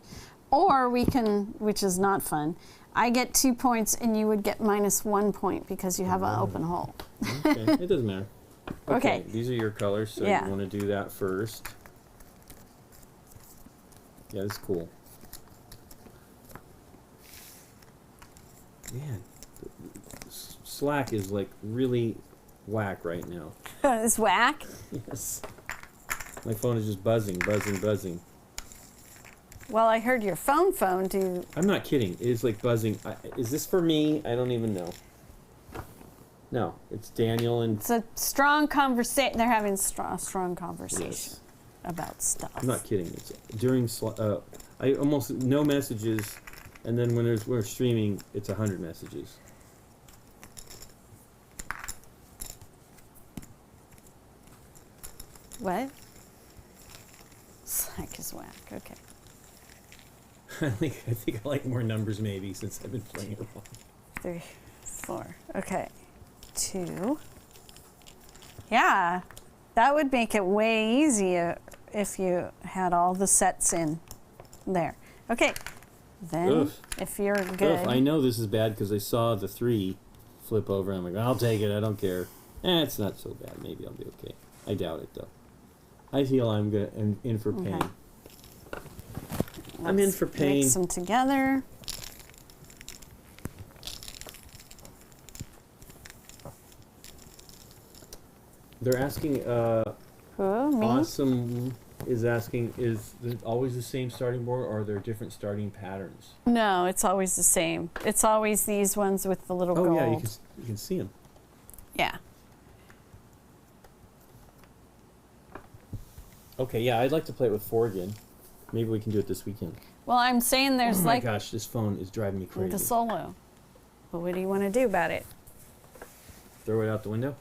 Or we can, which is not fun. I get 2 points and you would get -1 point because you have an open hole. Okay, it doesn't matter. Okay. These are your colors, so Yeah. you want to do that first. Yeah, that's cool. Man, Slack is like really whack right now. It's whack. Yes. My phone is just buzzing, buzzing, buzzing. Well, I heard your phone do. I'm not kidding. It is like buzzing. Is this for me? I don't even know. No, it's Daniel and... It's a strong conversation. They're having strong conversation Yes. about stuff. I'm not kidding. It's during... I almost... No messages. And then when we're streaming, it's 100 messages. What? Slack is whack. Okay. I think I like more numbers maybe since I've been playing it a while. 3, 4. Okay. 2. Yeah, that would make it way easier if you had all the sets in there. Okay. Then, Oof. if you're good. Oof, I know this is bad because I saw the 3 flip over. I'm like, I'll take it. I don't care. It's not so bad. Maybe I'll be okay. I doubt it though. I feel I'm in for pain. Okay. I'm in for pain. Mix them together. They're asking, Who? Me? Awesome is asking, is it always the same starting board or are there different starting patterns? No, it's always the same. It's always these ones with the little Oh gold. yeah, you can see them. Yeah. Okay, yeah, I'd like to play it with 4 again. Maybe we can do it this weekend. Well, I'm saying there's Oh my like gosh, this phone is driving me crazy. the solo. Well, what do you want to do about it? Throw it out the window?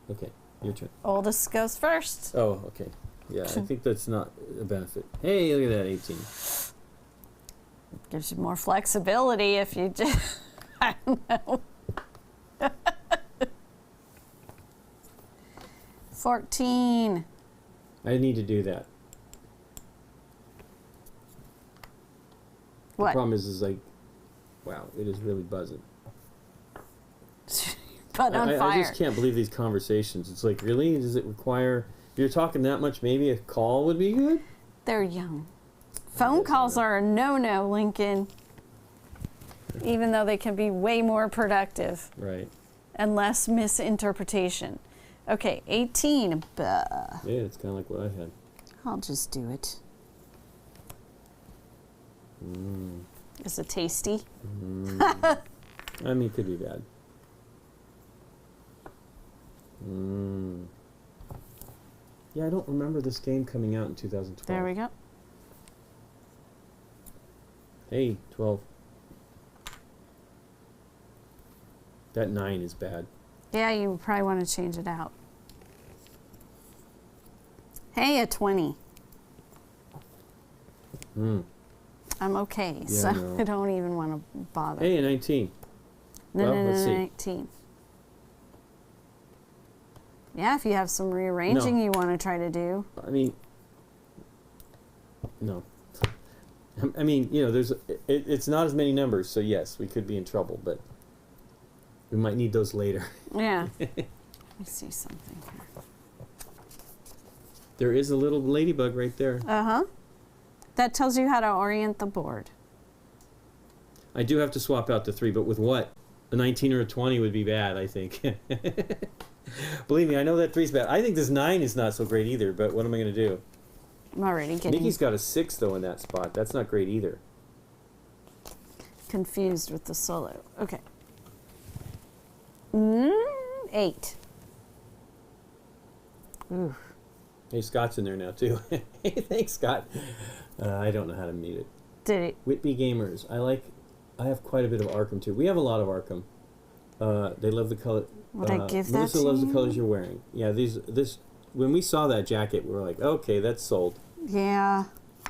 Okay, your turn. Oldest goes first. Oh, okay. Yeah, I think that's not a benefit. Hey, look at that, 18. Gives you more flexibility if you just. I don't know. 14. I need to do that. What? The problem is like, wow, it is really buzzing. But on I fire. just can't believe these conversations. It's like, really? Does it require... If you're talking that much, maybe a call would be good? They're young. Phone calls are a no-no, Lincoln. Even though they can be way more productive Right. and less misinterpretation. Okay, 18. Buh. Yeah, it's kind of like what I had. I'll just do it. Is it tasty? I mean, it could be bad. Yeah, I don't remember this game coming out in 2012. There we go. Hey, 12. That 9 is bad. Yeah, you probably want to change it out. Hey, a 20. I'm okay, Yeah, so no. I don't even want to bother. Hey, a 19. No, well, no, let's no, see. 19. Yeah, if you have some rearranging No. you want to try to do. I mean, no. I mean, you know, it's not as many numbers, so yes, we could be in trouble, but we might need those later. Yeah. Let me see something here. There is a little ladybug right there. Uh-huh. That tells you how to orient the board. I do have to swap out the 3, but with what? A 19 or a 20 would be bad, I think. Believe me, I know that 3's bad. I think this 9 is not so great either, but what am I going to do? I'm already getting Mickey's got a 6, though, in that spot. That's not great either. confused with the solo. Okay. 8. Ooh. Hey, Scott's in there now, too. Hey, thanks, Scott. I don't know how to mute it. Did it? Whitby Gamers. I have quite a bit of Arkham, too. We have a lot of Arkham. They love the color. Would I give that Melissa to loves you? the colors you're wearing. Yeah, when we saw that jacket, we were like, okay, that's sold. Yeah.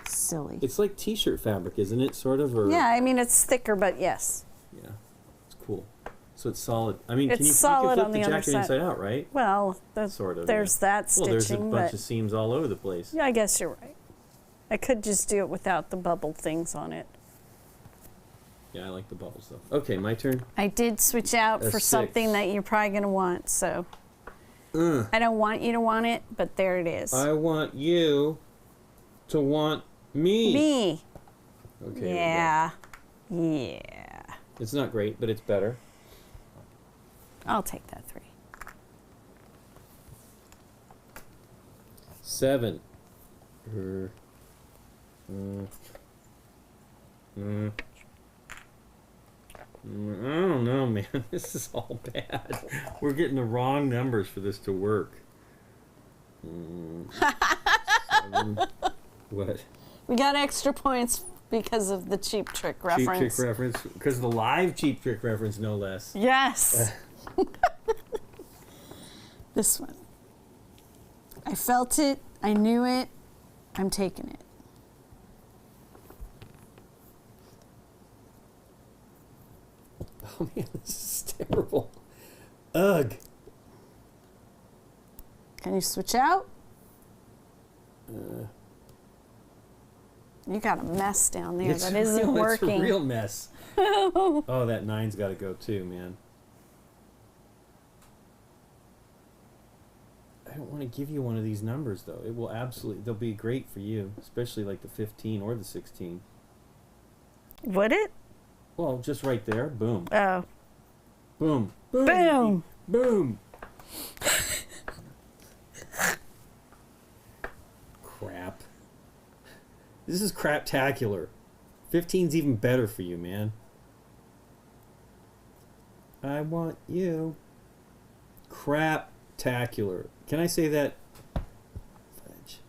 Silly. It's like t-shirt fabric, isn't it? Sort of, or Yeah, I mean it's thicker, but yes. yeah, it's cool. So it's solid. I mean, It's you solid can on flip the the other jacket side. inside out, right? Well, Sort of. there's Yeah. that Well, stitching, there's a bunch but of seams all over the place. yeah, I guess you're right. I could just do it without the bubble things on it. Yeah, I like the bubbles though. Okay, my turn. I did switch out A for 6. something that you're probably going to want, so I don't want you to want it, but there it is. I want you to want me. Me. Okay. here we go. Yeah. Yeah. It's not great, but it's better. I'll take that 3. 7. I don't know, man. This is all bad. We're getting the wrong numbers for this to work. 7. What? We got extra points because of the Cheap Trick reference. Cheap Trick reference. Because of the live Cheap Trick reference, no less. Yes. This one. I felt it. I knew it. I'm taking it. Oh man, this is terrible. Ugh. Can you switch out? You got a mess down there that isn't working. It's a real mess. Oh, that 9's got to go too, man. I don't want to give you one of these numbers though. It will absolutely. They'll be great for you, especially like the 15 or the 16. Would it? Well, just right there. Boom. Oh. Boom. Boom. Boom. Boom. Crap. This is craptacular. 15's even better for you, man. I want you. Craptacular. Can I say that? Fudge.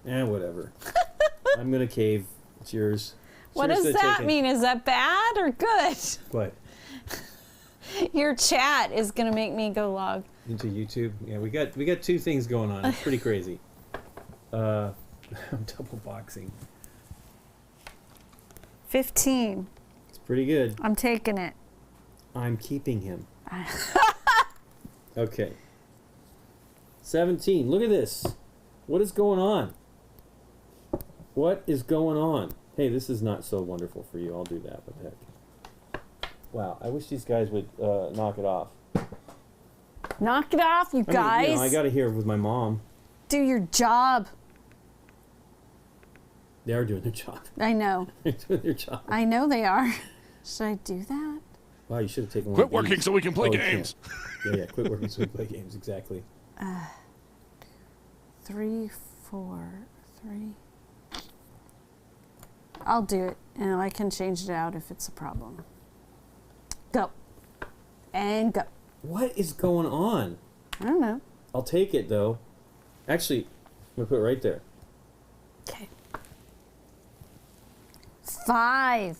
Whatever. I'm gonna cave. It's yours. What Yours does to that take it. mean? Is that bad or good? What? Your chat is gonna make me go log. Into YouTube? Yeah, we got 2 things going on. It's pretty crazy. I'm double boxing. 15. It's pretty good. I'm taking it. I'm keeping him. Okay. 17. Look at this. What is going on? What is going on? Hey, this is not so wonderful for you. I'll do that. What the heck? Wow. I wish these guys would knock it off. Knock it off, you guys. I mean, I got to hear with my mom. Do your job. They are doing their job. I know. They're doing their job. I know they are. Should I do that? Wow, you should have taken one. Quit of working these. so we can play Oh, you games. can't. Yeah, quit working so we can play games. Exactly. 3, 4, 3. I'll do it, and I can change it out if it's a problem. Go. And go. What is going on? I don't know. I'll take it, though. Actually, I'm going to put it right there. Okay. 5.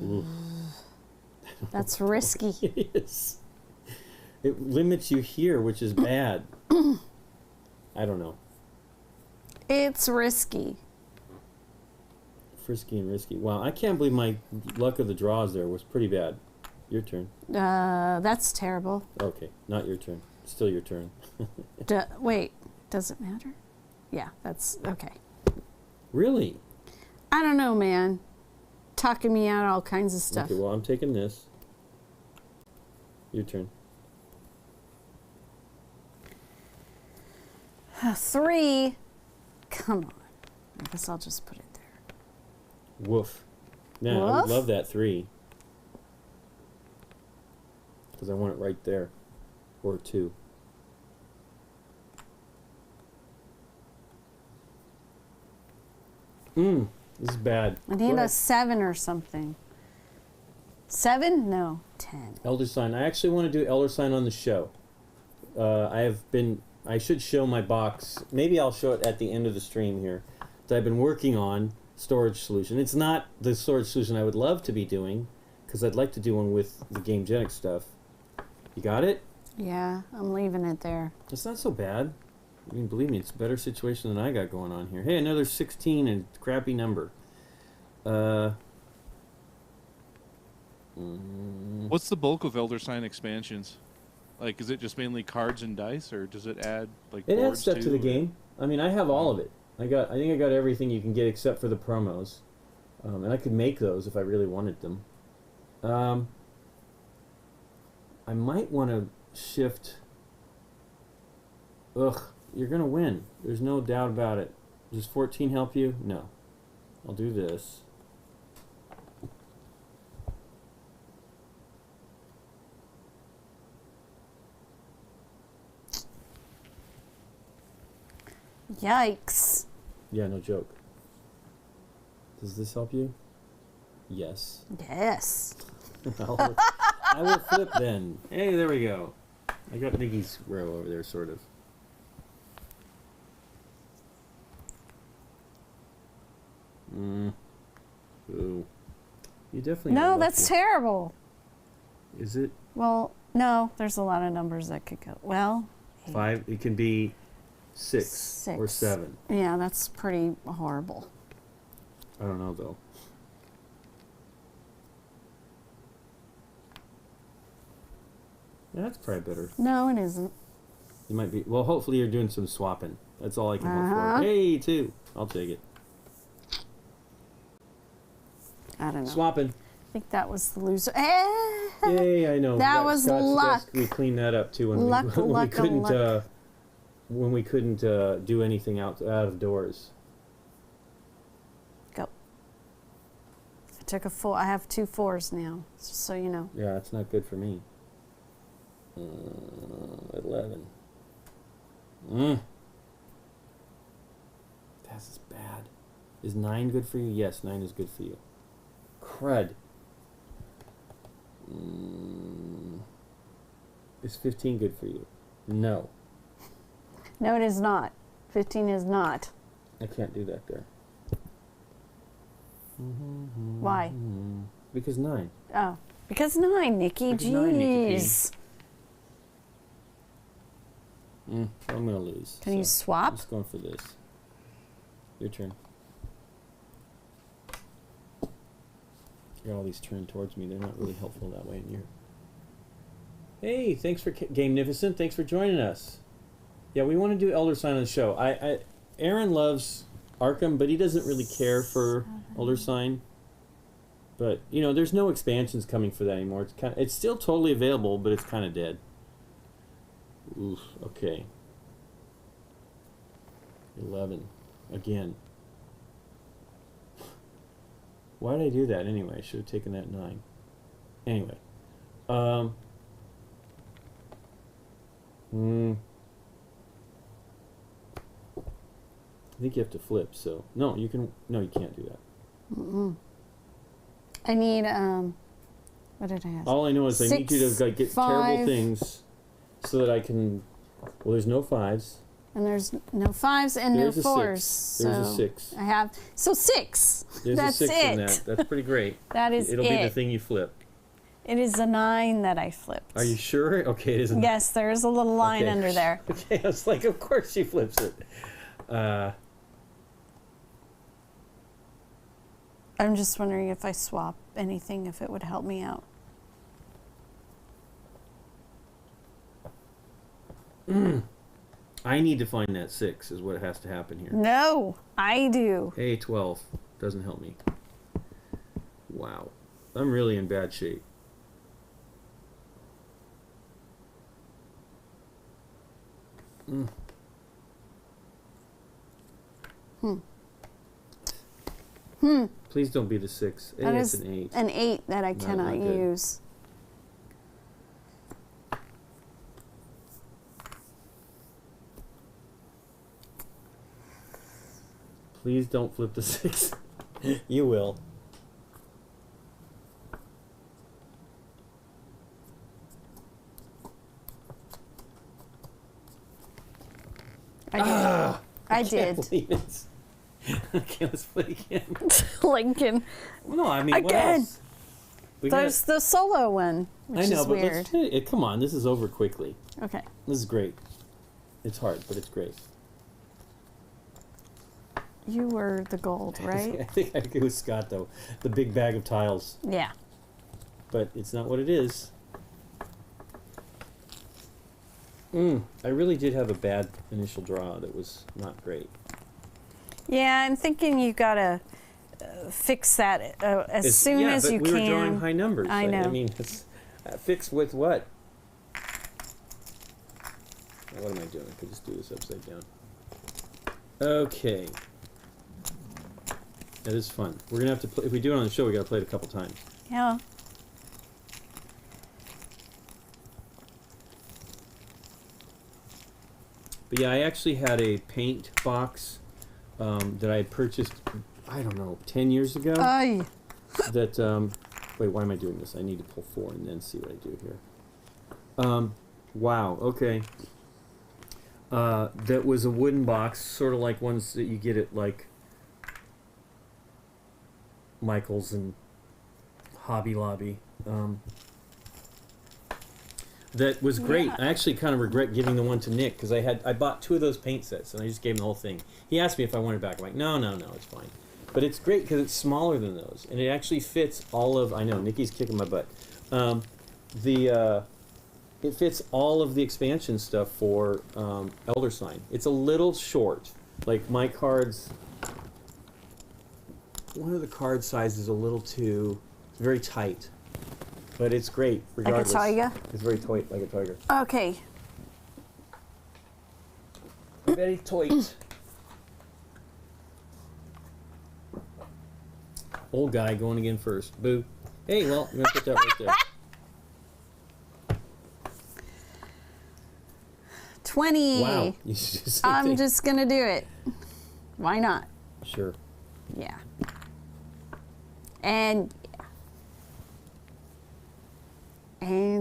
Ooh. That's risky. It is. It limits you here, which is bad. I don't know. It's risky. Frisky and risky. Wow, I can't believe my luck of the draws there was pretty bad. Your turn. That's terrible. Okay, not your turn. Still your turn. Wait. Does it matter? Yeah, that's okay. Really? I don't know, man. Talking me out all kinds of stuff. Okay, well, I'm taking this. Your turn. 3. Come on. I guess I'll just put it there. Woof. Now, I would Woof? love that 3. Because I want it right there. Or 2. This is bad. I need a 7 or something. 7? No, 10. Elder Sign. I actually want to do Elder Sign on the show. I should show my box. Maybe I'll show it at the end of the stream here. That I've been working on storage solution. It's not the storage solution I would love to be doing, because I'd like to do one with the GameGenic stuff. You got it? Yeah, I'm leaving it there. It's not so bad. I mean, believe me, it's a better situation than I got going on here. Hey, another 16 and crappy number. What's the bulk of Elder Sign expansions? Like, is it just mainly cards and dice, or does it add like It boards adds stuff too, to the or- game. I mean, I have all of it. I think I got everything you can get except for the promos, and I could make those if I really wanted them. I might want to shift. Ugh, you're gonna win. There's no doubt about it. Does 14 help you? No. I'll do this. Yikes. Yeah, no joke. Does this help you? Yes. Yes. I will flip then. Hey, there we go. I got Miggy's row over there, sort of. Ooh. You definitely No, are that's lucky. terrible. Is it Well, no, there's a lot of numbers that could go. Well, 5? It can be 6 or 6. 7. Yeah, that's pretty horrible. I don't know, though. Yeah, that's probably better. No, it isn't. You might be. Well, hopefully you're doing some swapping. That's all I can hope Uh-huh. for. Hey, 2. I'll take it. I don't know. Swapping. I think that was the loser. Yay, I know. That was Scott's luck. desk, we cleaned that up too when Luck, we, when luck, we couldn't luck. when we couldn't do anything out of doors. Go. I took a 4. I have 2 4s now, just so you know. Yeah, that's not good for me. 11. That's bad. Is 9 good for you? Yes, 9 is good for you. Crud. Is 15 good for you? No. No, it is not. 15 is not. I can't do that there. Why? Because 9. Oh, because 9, Nikki. Because 9, Nikki P. Jeez. I'm gonna lose. Can you I'm swap? just going for this. Your turn. Got all these turned towards me. They're not really helpful that way in here. Hey, thanks for Gamenificent. Thanks for joining us. Yeah, we want to do Elder Sign on the show. Aaron loves Arkham, but he doesn't really care for Elder Sign. But you know, there's no expansions coming for that anymore. It's still totally available, but it's kind of dead. Oof. Okay. 11 again. Why did I do that anyway? I should have taken that 9. Anyway. I think you have to flip, so no, you can't do that. I need, what did I ask? All I know is I need you to 6, get 5. terrible things so that I can. Well, there's no 5s. And there's no 5s and There's no a 4s. 6. There's a so 6. I have, so 6. There's That's a 6 in it. that. That's pretty great. That is It'll it. be the thing you flip. It is a 9 that I flipped. Are you sure? Okay, it isn't. Yes, there's a little line Okay. under there. Okay, I was like, of course she flips it. I'm just wondering if I swap anything, if it would help me out. I need to find that 6 is what has to happen here. No, I do. Hey, 12 doesn't help me. Wow, I'm really in bad shape. Mm. Please don't be the 6. Hey, That it's is an 8. an 8 that I No, cannot not good. use. Please don't flip the 6. You will. I did. I Can't did. believe it. Okay, let's play again. Lincoln. No, I mean, what Again. else? We There's the solo one, which I know, is but weird. let's finish it. Come on, this is over quickly. Okay. This is great. It's hard, but it's great. You were the gold, I right? think I agree with Scott, though. The big bag of tiles. Yeah. But it's not what it is. I really did have a bad initial draw that was not great. Yeah, I'm thinking you gotta fix that as soon as but you we can. were drawing high numbers. I know. I mean, it's fixed with what? What am I doing? I could just do this upside down. Okay. That is fun. We're gonna have to play. If we do it on the show, we gotta play it a couple times. Yeah. But yeah, I actually had a paint box that I had purchased, I don't know, 10 years ago. Aye. That, wait, why am I doing this? I need to pull 4 and then see what I do here. Wow, okay. That was a wooden box, sort of like ones that you get at, like, Michael's and Hobby Lobby. That was great. Yeah. I actually kind of regret giving the one to Nick because I bought 2 of those paint sets and I just gave him the whole thing. He asked me if I wanted it back. I'm like, no, it's fine. But it's great because it's smaller than those and it actually fits all of. I know Nikki's kicking my butt. It fits all of the expansion stuff for Elder Sign. It's a little short. Like my cards, one of the card sizes is a little too very tight. But it's great, regardless. Like a tiger? It's very tight, like a tiger. Okay. Very tight. Old guy going again first. Boo. Hey, well, I'm going to put that right there. 20. Wow. You should just say I'm thing. just gonna do it. Why not? Sure. Yeah. And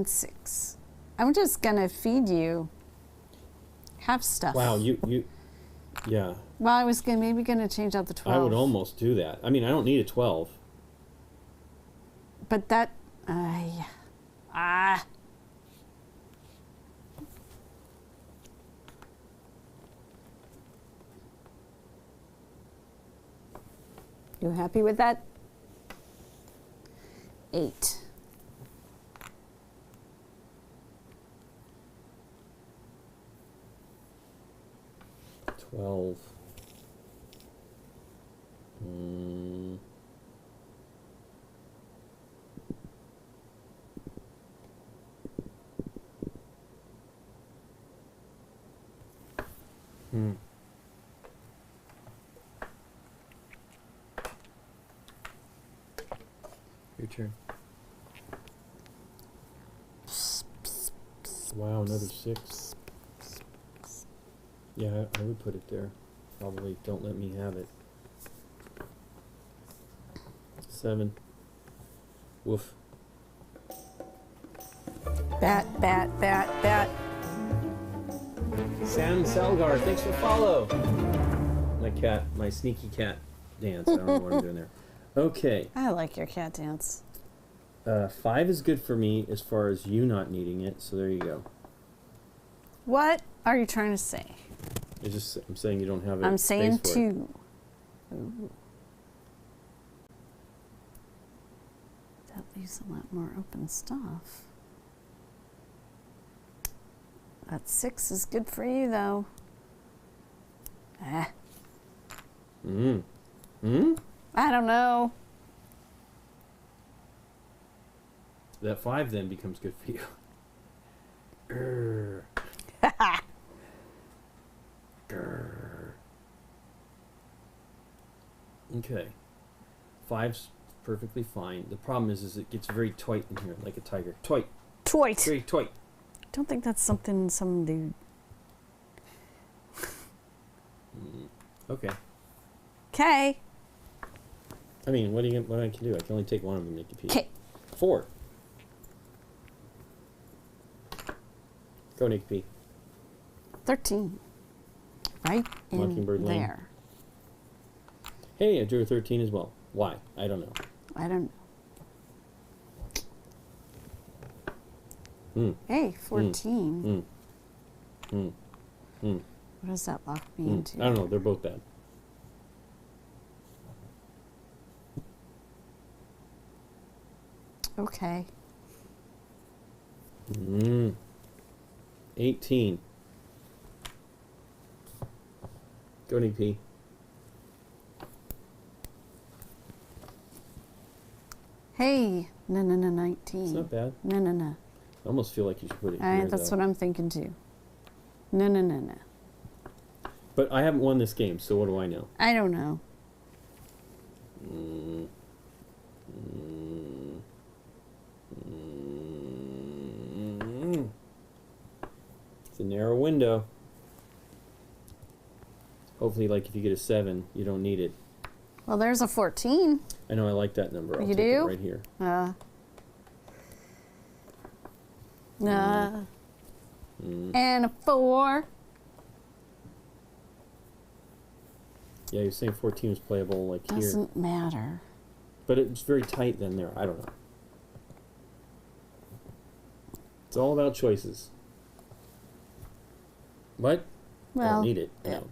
6. I'm just gonna feed you. Have stuff. Wow, yeah. Well, I was maybe gonna change out the 12. I would almost do that. I mean, I don't need a 12. But that, You happy with that? 8. 12. Your turn. Wow, another 6. Yeah, I would put it there. Probably don't let me have it. 7. Woof. Bat. Sam Salgar, thanks for the follow. My cat, my sneaky cat dance. I don't know what I'm doing there. Okay. I like your cat dance. 5 is good for me as far as you not needing it, so there you go. What are you trying to say? I'm saying you don't have it. I'm saying space for it. 2. Ooh. That leaves a lot more open stuff. That 6 is good for you, though. I don't know. That 5 then becomes good for you. Grr. Grr. Okay. 5's perfectly fine. The problem is it gets very tight in here, like a tiger. Tight. Toit. Very tight. Don't think that's something some dude. Okay. Okay. I mean, what I can do? I can only take one of them, Nikki P. Okay. 4. Go, Nikki P. 13. Right in Mockingbird Lane. there. Hey, I drew a 13 as well. Why? I don't know. I don't. Hmm. Hey, 14. Hmm. Hmm. What does that lock me into? I don't know. They're both bad. Okay. 18. Go, Nick P. Hey, no, 19. It's not bad. No. I almost feel like you should put it here, That's though. what I'm thinking too. No. But I haven't won this game, so what do I know? I don't know. It's a narrow window. Hopefully, like, if you get a 7, you don't need it. Well, there's a 14. I know I like that number. I'll You take it do? right here. And a 4. Yeah, you're saying 14 was playable, like, here. Doesn't matter. But it's very tight then there. I don't know. It's all about choices. What? I Well, don't need it.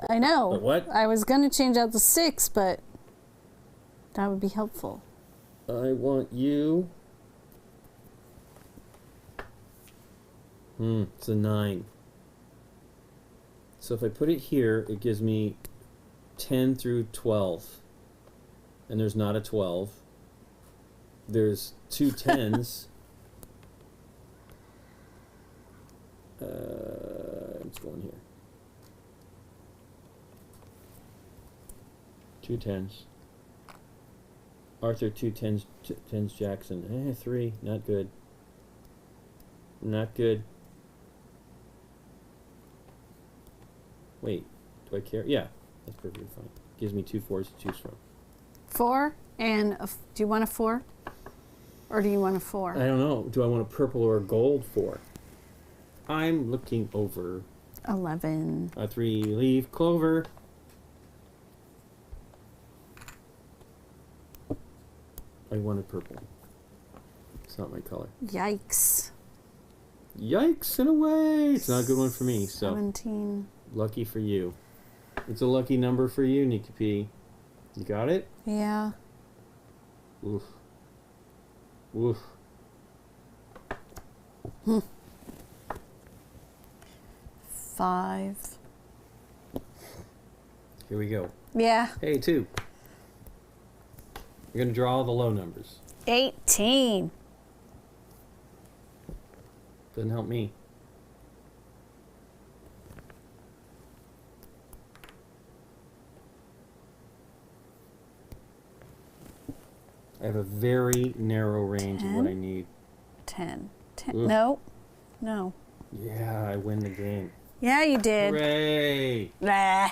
I know. But what? I was going to change out the 6, but that would be helpful. I want you. It's a 9. So if I put it here, it gives me 10 through 12. And there's not a 12. There's 2 10s. It's going here. 2 10s. Arthur 2 10s, 10s Jackson. 3, not good. Not good. Wait, do I care? Yeah, that's perfectly fine. Gives me 2 4s to choose from. 4 and do you want a 4? Or do you want a 4? I don't know. Do I want a purple or a gold 4? I'm looking over 11. a 3-leaf clover. I wanted purple. It's not my color. Yikes. Yikes, in a way. It's not a good one for me, so 17. lucky for you. It's a lucky number for you, Nikki P. You got it? Yeah. Oof. Oof. 5. Here we go. Yeah. Hey, 2. You're going to draw all the low numbers. 18. Doesn't help me. I have a very narrow range of what I need. 10. Oof. No. Yeah, I win the game. Yeah, you did. Hooray! Nah.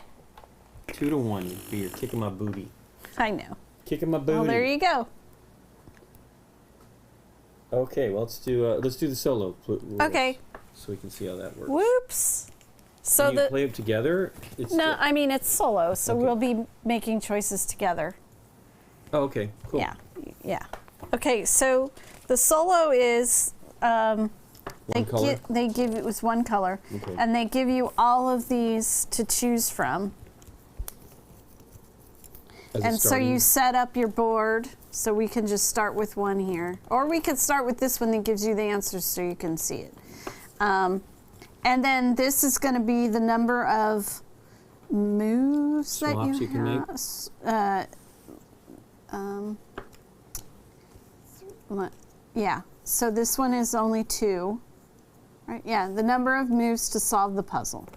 2 to 1. You're kicking my booty. I know. Kicking my booty. Well, there you go. Okay, well, let's do the solo. Okay. So we can see how that works. Whoops. So Can you play them together? No, I mean it's solo, so Okay. we'll be making choices together. Oh, okay, cool. Yeah. Okay, so the solo is One color. they give it was one color, Okay. and they give you all of these to choose from. As a And so starting- you set up your board, so we can just start with one here. Or we could start with this one that gives you the answers so you can see it. And then this is going to be the number of moves Swaps that you can make? Yeah. So this one is only 2. Right? Yeah, the number of moves to solve the puzzle.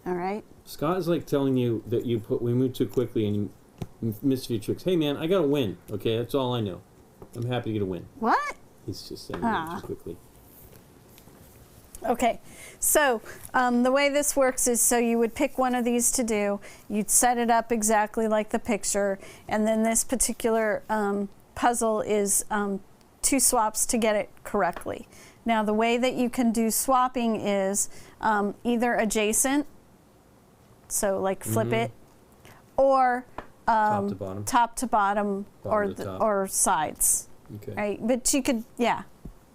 All right. Scott is like telling you that we move too quickly and you missed a few tricks. Hey man, I gotta win. Okay, that's all I know. I'm happy to get a win. What? He's just saying move too quickly. Okay, so the way this works is so you would pick one of these to do, you'd set it up exactly like the picture, and then this particular puzzle is 2 swaps to get it correctly. Now the way that you can do swapping is either adjacent, so like flip it, or Top to bottom, or to top. or sides. Okay. Right, but you could, yeah.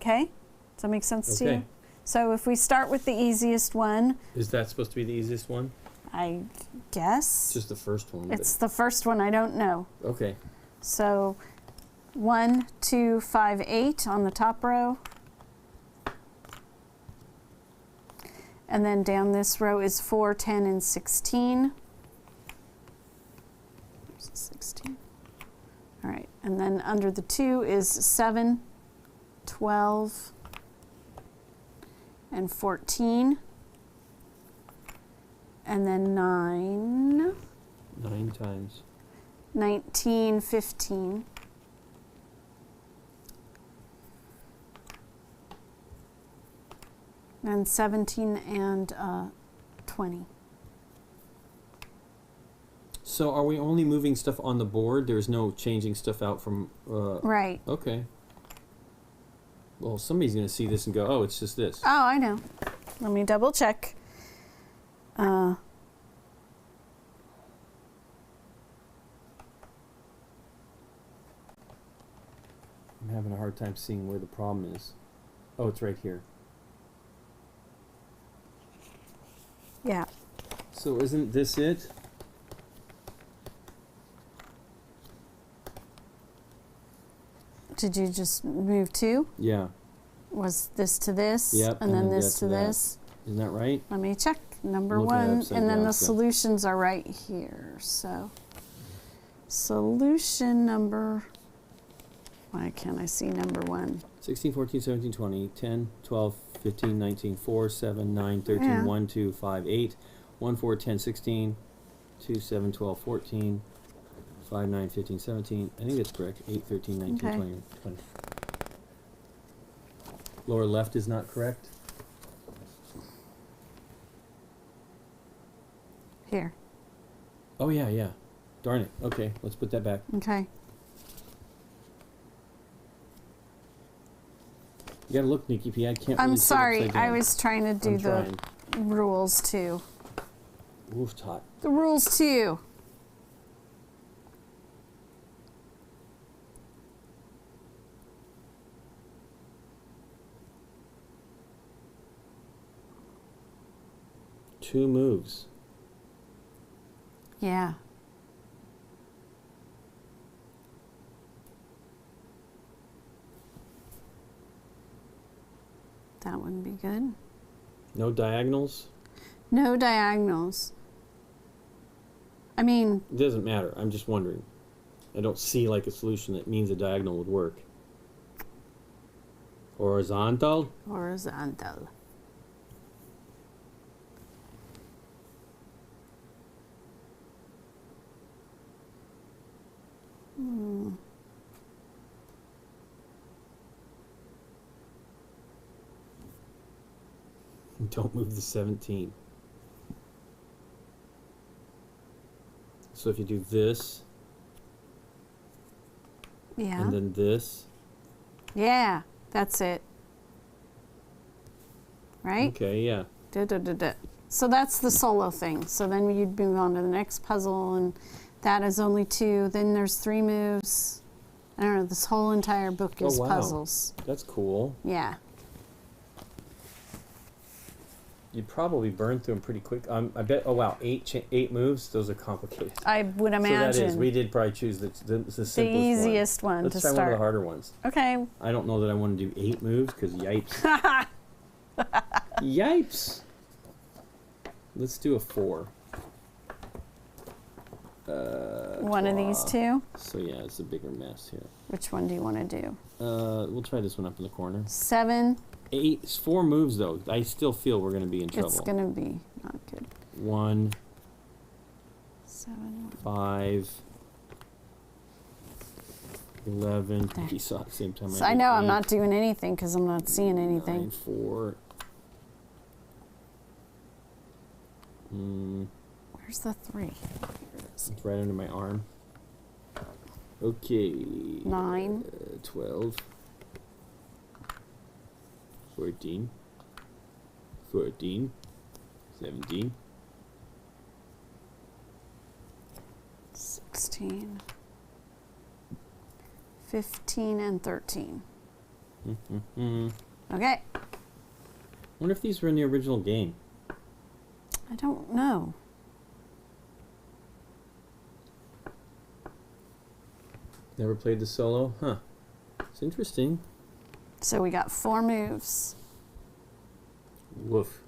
Okay, does that make sense to you? Okay. So if we start with the easiest one, Is that supposed to be the easiest one? I guess. It's just the first one. It's the first one, I don't know. Okay. So 1, 2, 5, 8 on the top row. And then down this row is 4, 10, and 16. There's 16. All right, and then under the 2 is 7, 12, and 14. And then 9. 9 times. 19, 15. And 17 and 20. So are we only moving stuff on the board? There's no changing stuff out from... Right. Okay. Well, somebody's going to see this and go, oh, it's just this. Oh, I know. Let me double check. I'm having a hard time seeing where the problem is. Oh, it's right here. Yeah. So isn't this it? Did you just move 2? Yeah. Was this to this? Yep, And then and this that to to that. this? Isn't that right? Let me check. Number Look at it 1. upside And then down, the so- solutions are right here. So, solution number. Why can't I see number 1? 16, 14, 17, 20, 10, 12, 15, 19, 4, 7, 9, 13, Yeah. 1, 2, 5, 8, 1, 4, 10, 16, 2, 7, 12, 14, 5, 9, 15, 17. I think that's correct. 8, 13, 19, Okay. 20, 20. Lower left is not correct. Here. Oh, yeah, yeah. Darn it. Okay, let's put that back. Okay. You gotta look, Nikki P. I can't really I'm see it sorry. upside down. I was trying to do I'm the trying. rules too. Oof, tot. The rules too. Two moves. Yeah. That wouldn't be good. No diagonals? No diagonals. I mean, It doesn't matter. I'm just wondering. I don't see like a solution that means a diagonal would work. Horizontal? horizontal. Don't move the 17. So if you do this, Yeah. and then this. Yeah, that's it. Right? Okay, yeah. Da. So that's the solo thing. So then you'd move on to the next puzzle, and that is only 2. Then there's 3 moves. I don't know, this whole entire book is Oh, wow. puzzles. That's cool. Yeah. You'd probably burn through them pretty quick. I bet, oh wow, 8 moves? Those are complicated. I would So imagine. that is, we did probably choose the simplest one. easiest one Let's to try one of start. the harder ones. Okay. I don't know that I want to do 8 moves, because yipes. Yipes! Let's do a 4. One of these two? So yeah, it's a bigger mess here. Which one do you want to do? We'll try this one up in the corner. 7. 8. It's 4 moves though. I still feel we're gonna be in trouble. It's gonna be not good. 1, 7. 5, 11. There. You saw at the same time. So I know I'm not doing anything because I'm not seeing anything. 9, 4. Where's the 3? Here it is. It's right under my arm. Okay. 9. 12. 14. 14. 17. 16. 15 and 13. Okay. Wonder if these were in the original game. I don't know. Never played the solo? Huh. It's interesting. So we got 4 moves. Woof.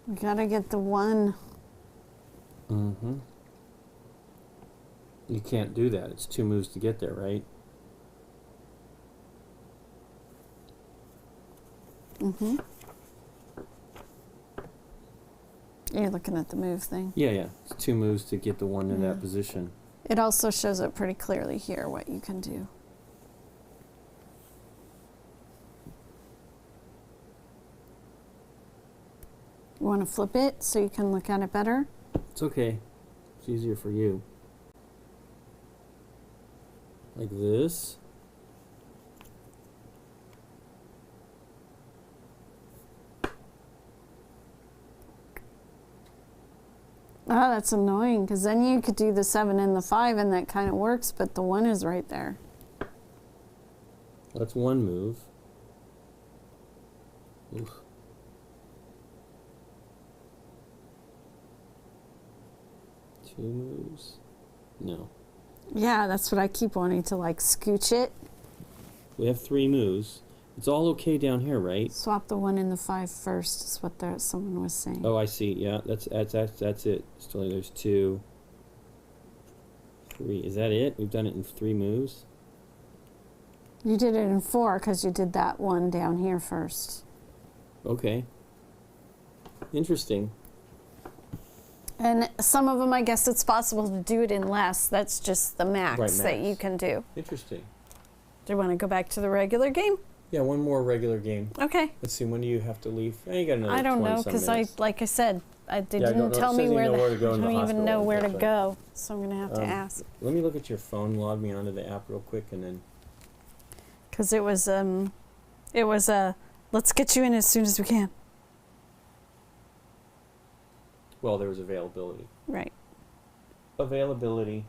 We gotta get the 1. Mm-hmm. You can't do that. It's 2 moves to get there, right? Mm-hmm. You're looking at the move thing. Yeah. It's 2 moves to get the 1 in Yeah. that position. It also shows it pretty clearly here what you can do. You want to flip it so you can look at it better? It's okay. It's easier for you. Like this. Oh, that's annoying because then you could do the 7 and the 5 and that kind of works, but the 1 is right there. That's 1 move. Oof. Two moves? No. Yeah, that's what I keep wanting to like scooch it. We have 3 moves. It's all okay down here, right? Swap the 1 and the 5 first is what someone was saying. Oh, I see. Yeah, that's it. Still, there's 2, 3. Is that it? We've done it in 3 moves. You did it in 4 because you did that 1 down here first. Okay. Interesting. And some of them, I guess it's possible to do it in less. That's just the max, Right, that max. you can do. Interesting. Do you want to go back to the regular game? Yeah, one more regular game. Okay. Let's see. When do you have to leave? You got another I don't 20 know some because minutes. like I said, they I don't didn't know. tell It me says you where know where to go I in the don't even hospital, know where to that's right. go, so I'm gonna have to ask. Let me look at your phone. Log me onto the app real quick, and then. Because it was let's get you in as soon as we can. Well, there was availability. Right. Availability.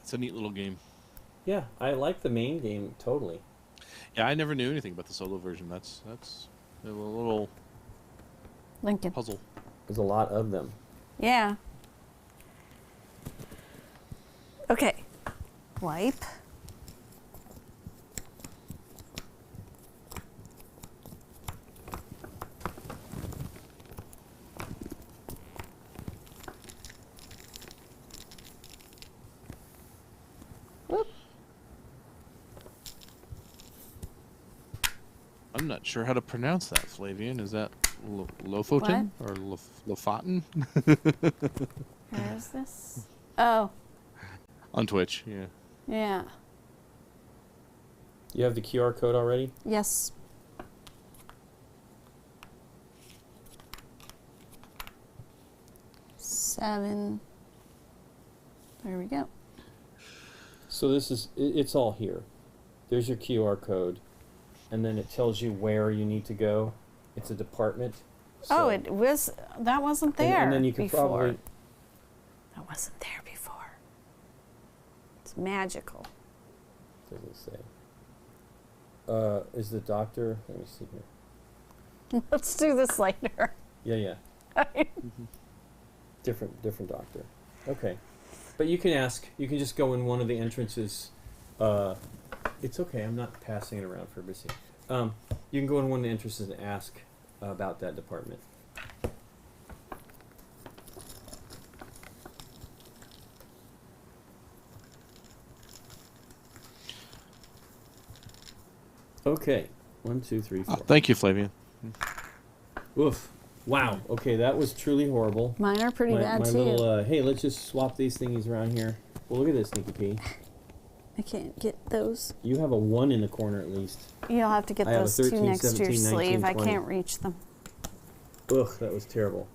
It's a neat little game. Yeah, I like the main game totally. Yeah, I never knew anything about the solo version. That's a little Lincoln. puzzle. There's a lot of them. Yeah. Okay. Wipe. Whoop. I'm not sure how to pronounce that, Flavian. Is that Lofoten or Lofoten? Where is this? Oh, On Twitch, yeah. yeah. You have the QR code already? Yes. Seven. There we go. So this is, it's all here. There's your QR code, and then it tells you where you need to go. It's a department. Oh, So- that wasn't there and then you can before. probably, That wasn't there before. It's magical. what does it say? Is the doctor, let me see here. Let's do this later. Yeah. different doctor. Okay, but you can ask. You can just go in one of the entrances. It's okay. I'm not passing it around for everybody to see. You can go in one of the entrances and ask about that department. Okay, 1, 2, 3, 4. Thank you, Flavian. Oof. Wow. Okay, that was truly horrible. Mine are pretty bad too. Little, hey, let's just swap these thingies around here. Well, look at this, Sneaky Pea. I can't get those. You have a 1 in the corner at least. You'll have to get I have a those 13, two next to 17, your 19, sleeve. 20. I can't reach them. Ugh, that was terrible.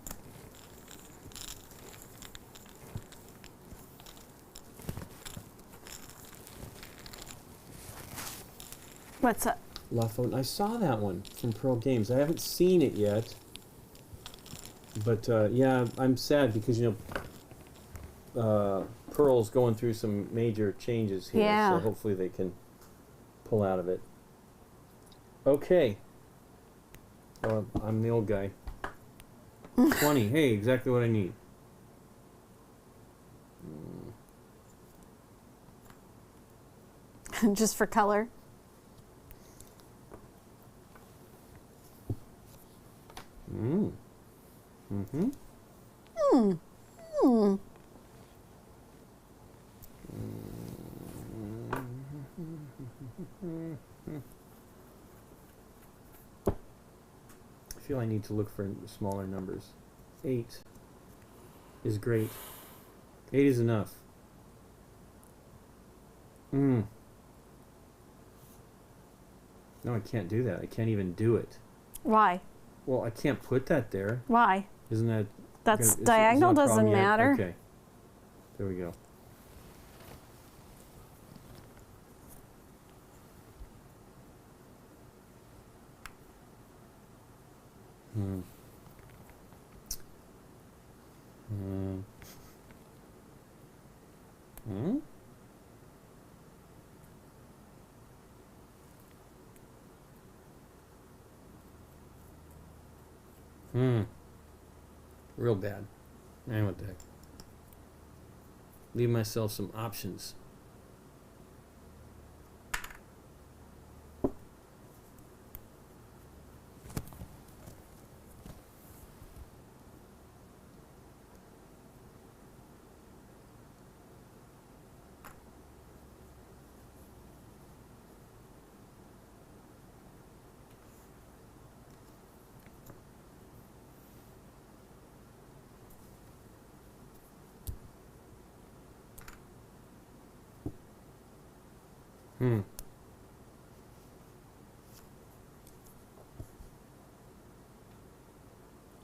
What's up? La Faune. I saw that one from Pearl Games. I haven't seen it yet. But, yeah, I'm sad because, Pearl's going through some major changes here. Yeah. So hopefully they can pull out of it. Okay. Oh, I'm the old guy. 20. Hey, exactly what I need. Just for color. Mm-hmm. I feel I need to look for smaller numbers. 8 is great. 8 is enough. No, I can't do that. I can't even do it. Why? Well, I can't put that there. Why? Isn't that... That's is diagonal that a doesn't problem yet? matter. Okay. There we go. Real bad. What the heck. Leave myself some options.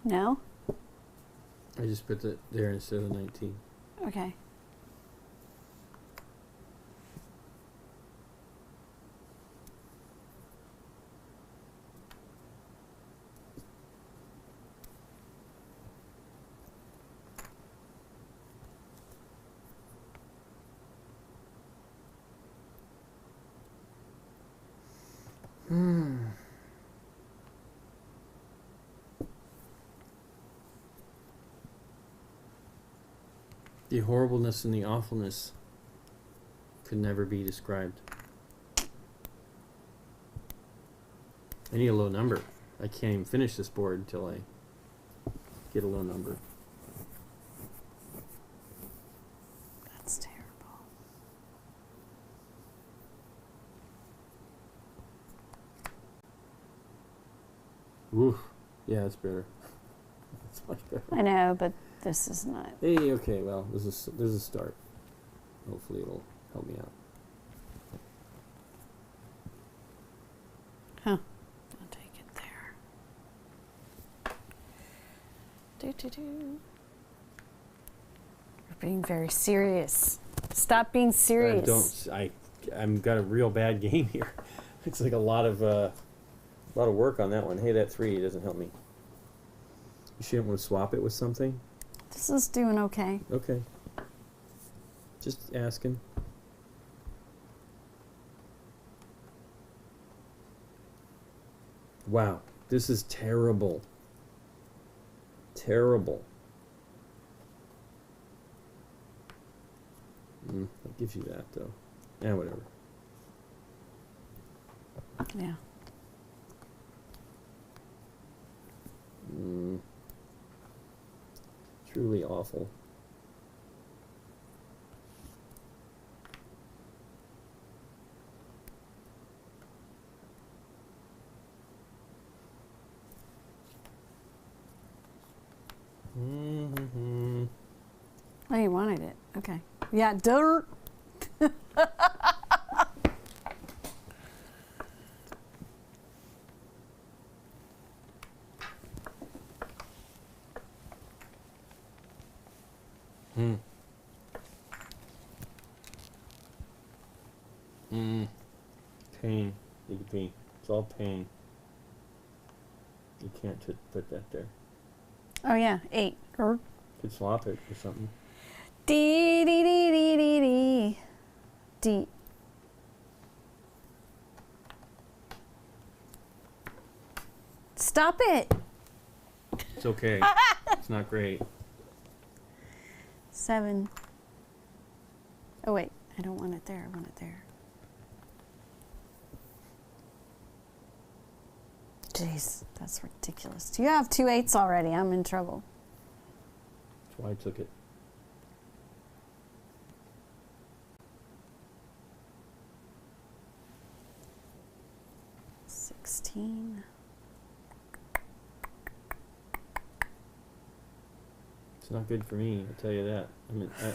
No? I just put that there instead of 19. Okay. The horribleness and the awfulness could never be described. I need a low number. I can't even finish this board until I get a low number. That's terrible. Oof. Yeah, that's better. That's much better. I know, but this is not. Hey, okay, well, there's a start. Hopefully it'll help me out. Huh. I'll take it there. Do. You're being very serious. Stop being serious. I'm got a real bad game here. It's like a lot of work on that one. Hey, that 3 doesn't help me. You shouldn't want to swap it with something? This is doing okay. Okay. Just asking. Wow, this is terrible. Terrible. That gives you that, though. Yeah, whatever. Yeah. Truly awful. Oh, you wanted it. Okay. Yeah, dirt. Pain. You can pain. It's all pain. You can't put that there. Oh, yeah. 8. Could swap it or something. D, D, D, D, D, D. D. Stop it. It's okay. It's not great. 7. Oh, wait. I don't want it there. I want it there. Jeez, that's ridiculous. Do you have 2 8s already? I'm in trouble. That's why I took it. It's not good for me, I'll tell you that.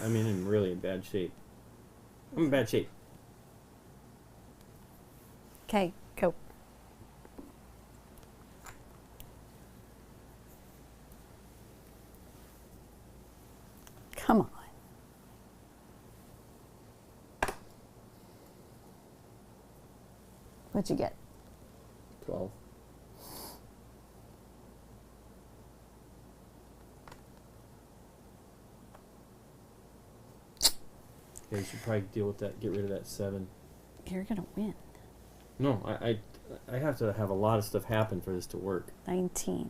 I'm in really bad shape. I'm in bad shape. Okay, go. Come on. What'd you get? 12. Yeah, you should probably deal with that. Get rid of that 7. You're gonna win. No, I have to have a lot of stuff happen for this to work. 19.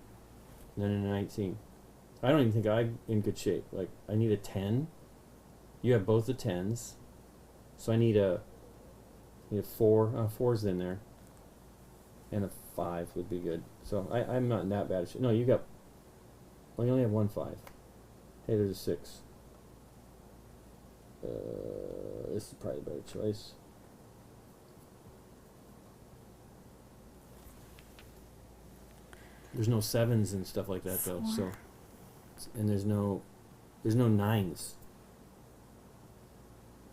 And then in 19. I don't even think I'm in good shape. Like, I need a 10. You have both the 10s. So I need a 4. 4's in there. And a 5 would be good. So I'm not in that bad a shape. No, you got... Well, you only have 1 5. Hey, there's a 6. This is probably a better choice. There's no 7s and stuff like that, though. 4. So, and there's no 9s.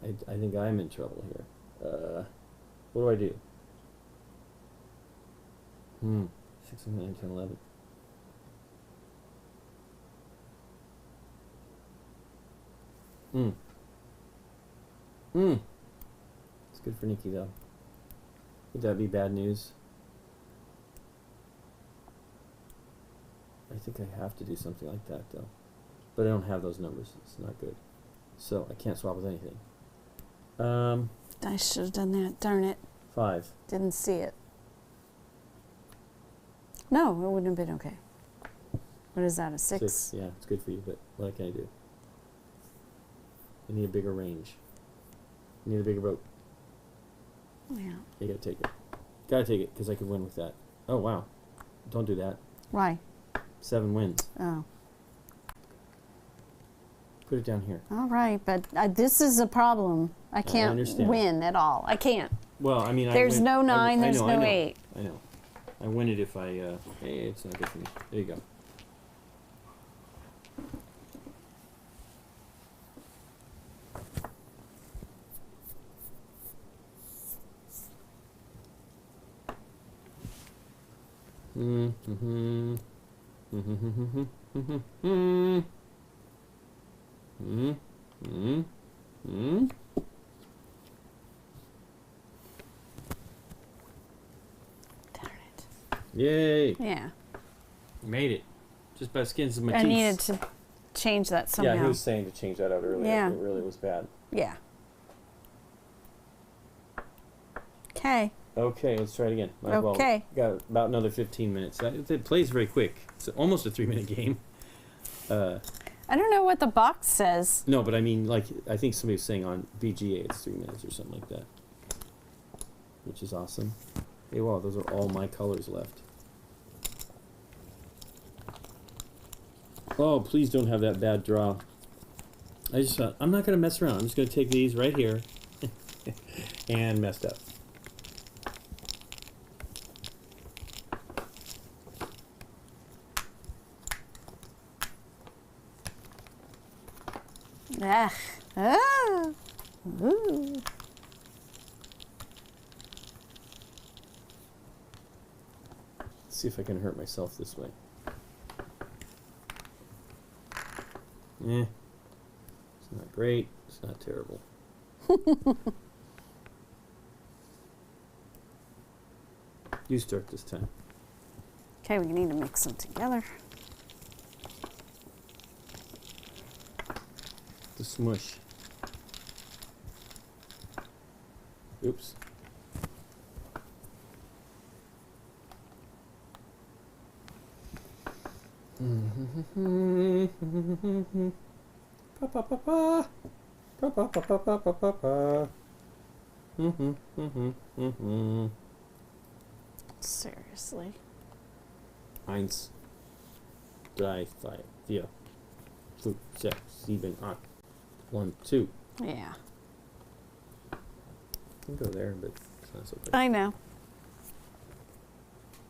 I think I'm in trouble here. What do I do? 6, 7, 8, 9, 10, 11. It's good for Nikki, though. Would that be bad news? I think I have to do something like that, though. But I don't have those numbers. It's not good. So I can't swap with anything. I should have done that. Darn it. 5. Didn't see it. No, it wouldn't have been okay. What is that, a 6? 6. Yeah, it's good for you, but what can I do? I need a bigger range. I need a bigger boat. Yeah. You gotta take it. Gotta take it, because I could win with that. Oh, wow. Don't do that. Why? 7 wins. Oh. Put it down here. All right, but this is a problem. I can't understand. win at all. I can't. Well, I mean, There's no 9, there's no 8. I know. I win it if I, hey, it's not good for me. There you go. Darn it. Yay! Yeah. Made it. Just by the skins of my I teeth. needed to change that somehow. Yeah, he was saying to change that out earlier. Yeah. It really was bad. Yeah. Okay. Okay, let's try it again. Might as well. Okay. Got about another 15 minutes. It plays very quick. It's almost a 3-minute game. I don't know what the box says. No, but I mean, like, I think somebody was saying on VGA it's 3 minutes or something like that. Which is awesome. Hey, wow, those are all my colors left. Oh, please don't have that bad draw. I just thought, I'm not going to mess around. I'm just going to take these right here and messed up. Ugh. Oh. Ooh. Let's see if I can hurt myself this way. It's not great. It's not terrible. You start this time. Okay, we need to mix them together. The smush. Oops. Pa pa pa pa. Pa pa pa pa pa pa pa pa. Seriously. 1, 3, 4, 5, 6, 7, 8. 1, 2. Yeah. Can go there, but it's not so good. I know.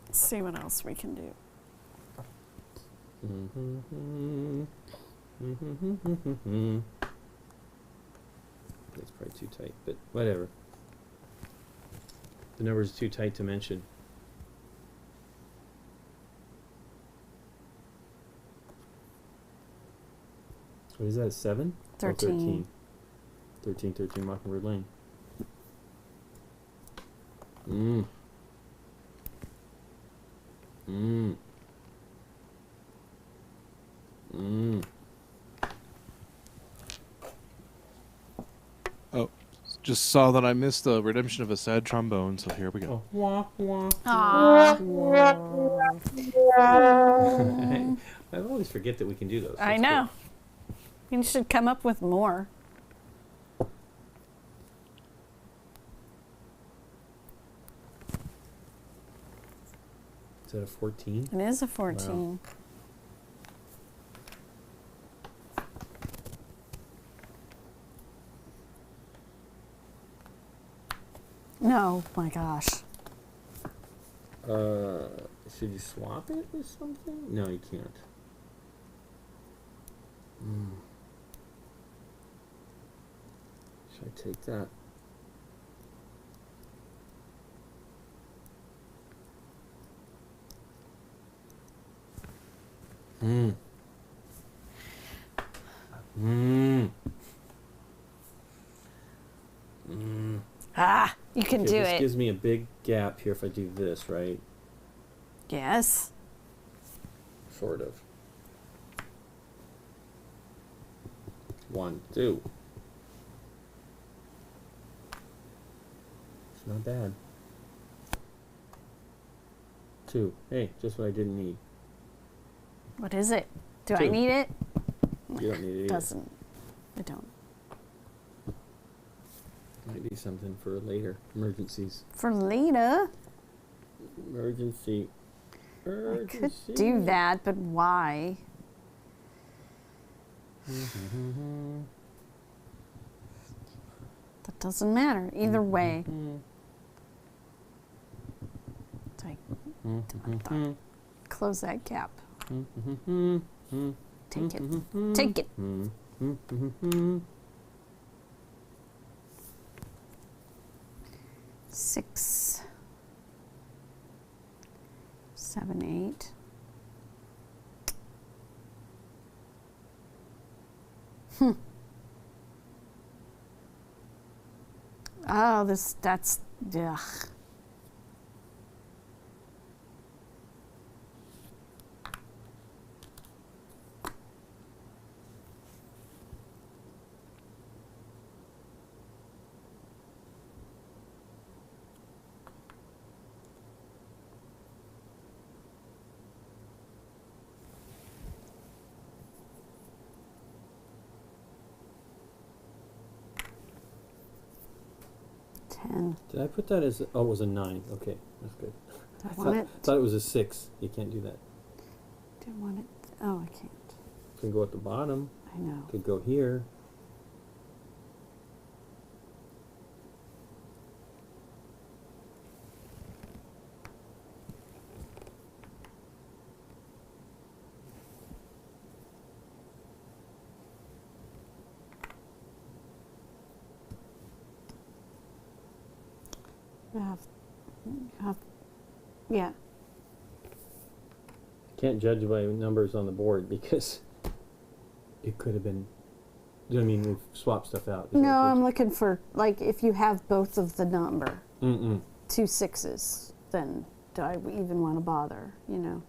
Let's see what else we can do. That's probably too tight, but whatever. The number's too tight to mention. What is that, 7? 13. 13 Mockingbird Lane. Oh, just saw that I missed the redemption of a sad trombone, so here we go. Oh, wah, wah. I always forget that we can do those. I That's know. You should come up with more. Cool. Is that a 14? It is a 14. Wow. No, my gosh. Should you swap it with something? No, you can't. Should I take that? Ah, you can do This it. gives me a big gap here if I do this, right? Yes. Sort of. 1, 2. It's not bad. 2. Hey, just what I didn't need. What is it? Do I 2. need it? You don't need it either. Doesn't. I don't. Might be something for later. Emergencies. For later. Emergency. I could do that, but why? That doesn't matter. Either way. Close that gap. Take it. Take it. 6, 7, 8. Oh, that's, ugh. 10. Did I put that as? Oh, it was a 9. Okay, that's good. Thought it was a 6. You can't do that. Didn't want it. Oh, I can't. Can go at the bottom. I know. Could go here. Yeah. Can't judge by numbers on the board because it could have been. You know what I mean? We've swapped stuff out. No, I'm looking for, like, if you have both of the number, Mm-mm. 2 6s, then do I even want to bother, you know?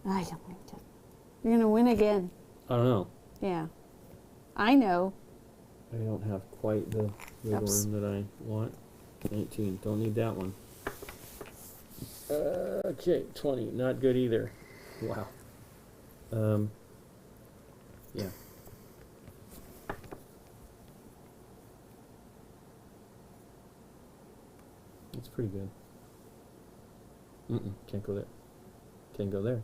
I don't like it. You're going to win again. I don't know. Yeah. I know. I don't have quite the wiggle Oops. room that I want. 19. Don't need that one. Okay, 20. Not good either. Wow. Yeah. It's pretty good. Can't go there. Can't go there.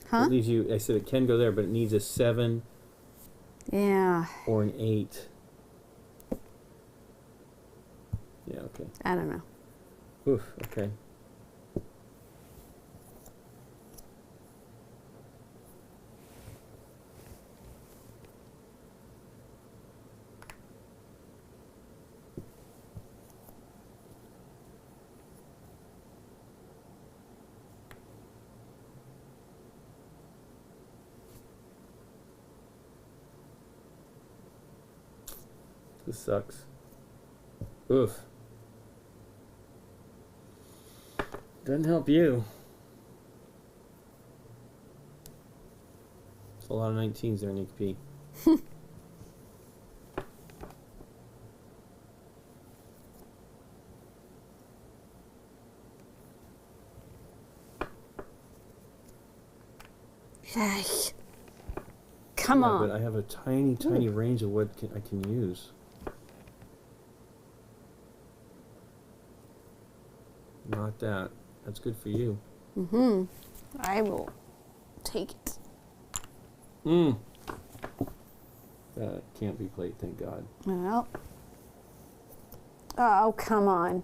Huh? It leaves you. I said it can go there, but it needs a 7 Yeah. or an 8. Yeah. Okay. I don't know. Oof. Okay. This sucks. Oof. Doesn't help you. It's a lot of 19s there, Nick P. Yay. Come on. But I have a tiny range of what I can use. Not that. That's good for you. Mm-hmm. I will take it. That can't be played, thank God. Well. Oh, come on.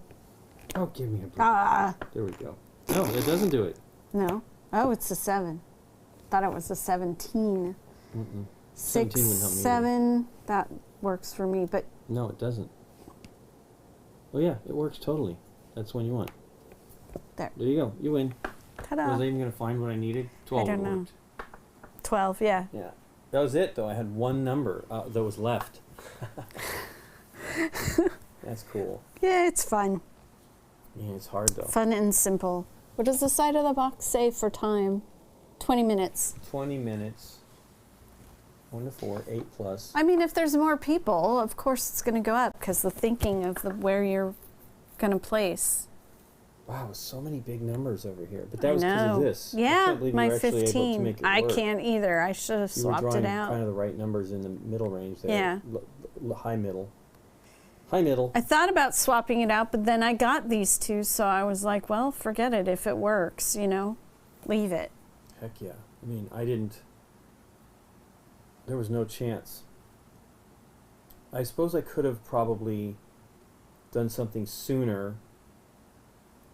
Oh, give me a break. Ah. There we go. No, it doesn't do it. No. Oh, it's a 7. Thought it was a 17. 6, 17 wouldn't help me 7. That works for me, but No, it doesn't. Oh yeah, it works totally. That's when you want. There. There you go. You win. ta-da. Was I even going to find what I needed? 12 I don't know. worked. 12, yeah. Yeah. That was it, though. I had one number that was left. That's cool. Yeah, it's fun. Yeah, it's hard, though. Fun and simple. What does the side of the box say for time? 20 minutes. 20 minutes. 1 to 4, 8 plus. I mean, if there's more people, of course it's going to go up because the thinking of where you're going to place. Wow, so many big numbers over here. But I that was because of know. this. I Yeah, can't believe my you were actually able to 15. make it I work. can't either. I should have You were swapped drawing it out. kind of the right numbers in the middle range there. Yeah. High middle. High middle. I thought about swapping it out, but then I got these two, so I was like, well, forget it. If it works, you know, leave it. Heck yeah. I mean, I didn't. There was no chance. I suppose I could have probably done something sooner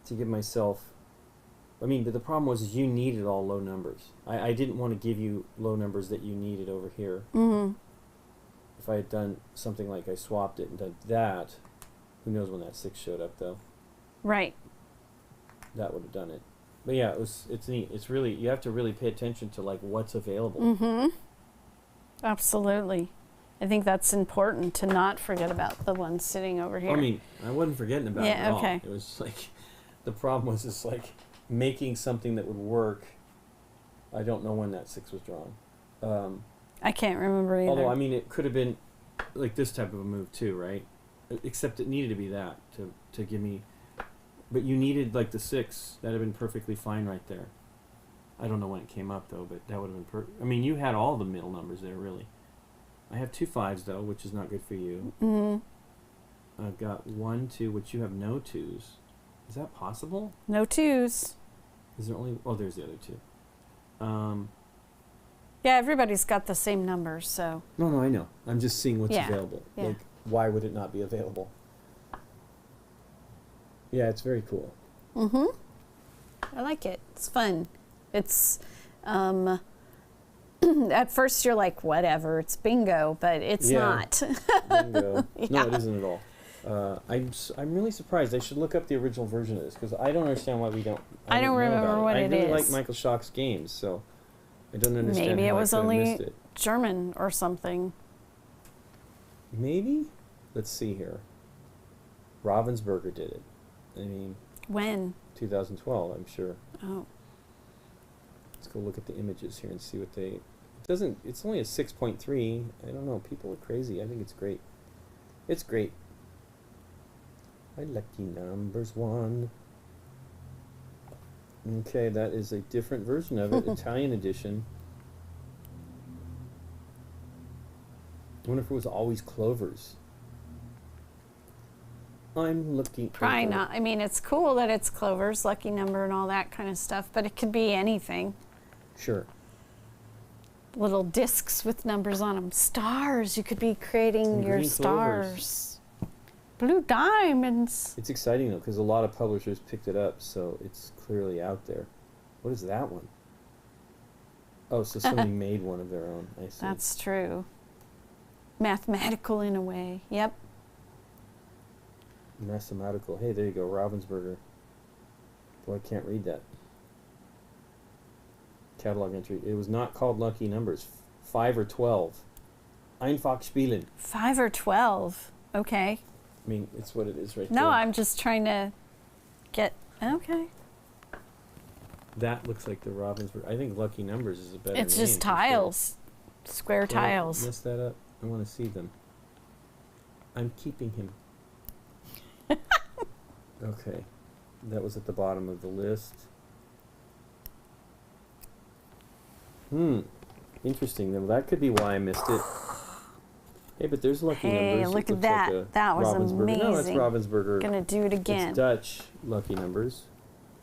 to give myself. I mean, but the problem was you needed all low numbers. I didn't want to give you low numbers that you needed over here. Mm-hmm. If I had done something like I swapped it and done that, who knows when that 6 showed up though. Right. That would have done it. But yeah, it's neat. It's really, you have to really pay attention to like what's available. Mm-hmm. Absolutely. I think that's important to not forget about the one sitting over here. I mean, I wasn't forgetting about it Yeah, at all. okay. It was like, the problem was just like making something that would work. I don't know when that 6 was drawn. I can't remember either. Although, I mean, it could have been like this type of a move too, right? Except it needed to be that to give me. But you needed like the 6. That'd have been perfectly fine right there. I don't know when it came up though, but that would have been I mean, you had all the middle numbers there, really. I have 2 5s though, which is not good for you. I've got 1 2, which you have no 2s. Is that possible? No 2s. Is there only? Oh, there's the other 2. Yeah, everybody's got the same numbers, so. No, I know. I'm just seeing what's Yeah, available. yeah. Like, why would it not be available? Yeah, it's very cool. I like it. It's fun. It's, at first you're like, whatever, it's bingo, but it's not. Bingo. Yeah. No, it isn't at all. I'm really surprised. I should look up the original version of this because I don't understand why we don't. I don't know remember about what I it really is. like Michael Schock's games, so I don't understand. Maybe it how was I could have only missed it. German or something. Maybe. Let's see here. Ravensburger did it. I mean, When? 2012, I'm sure. Oh. Let's go look at the images here and see what they. It doesn't. It's only a 6.3. I don't know. People are crazy. I think it's great. It's great. My lucky numbers 1. Okay, that is a different version of it, Italian edition. I wonder if it was always clovers. I'm looking. Probably over- not. I mean, it's cool that it's Clover's lucky number and all that kind of stuff, but it could be anything. Sure. Little discs with numbers on them. Stars. You could be creating Some your green stars. Blue diamonds. It's exciting though because a lot of publishers picked it up, so it's clearly out there. What is that one? Oh, so somebody made one of their own. I see. That's true. Mathematical in a way. Yep. Mathematical. Hey, there you go, Ravensburger. Boy, I can't read that. Catalog entry. It was not called Lucky Numbers. 5 or 12. Einfach spielen. 5 or 12. Okay. I mean, it's what it is right No, there. I'm just trying to get. Okay. That looks like the Ravensburger. I think Lucky Numbers is a better It's name just for sure. tiles. Square Well, tiles. mess that up. I want to see them. I'm keeping him. Okay. That was at the bottom of the list. Interesting. Then that could be why I missed it. Hey, but there's Lucky Hey, Numbers. It look at looks that. Like a that was Ravensburger. No, that's amazing. Ravensburger. Gonna do it again. It's Dutch Lucky Numbers.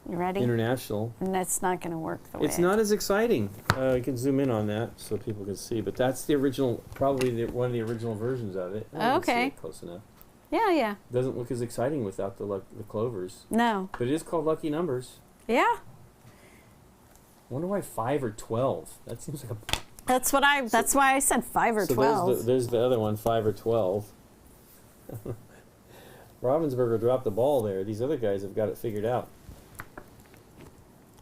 You ready? International. And that's not gonna work the way. It's not as exciting. You can zoom in on that so people can see, but that's the original, probably one of the original versions of it. I can see Okay. it close enough. Yeah. Doesn't look as exciting without the clovers, No. but it is called Lucky Numbers. Yeah. I wonder why 5 or 12. That seems like a. That's what I. That's why I said 5 or So 12. there's the other one, 5 or 12. Ravensburger dropped the ball there. These other guys have got it figured out.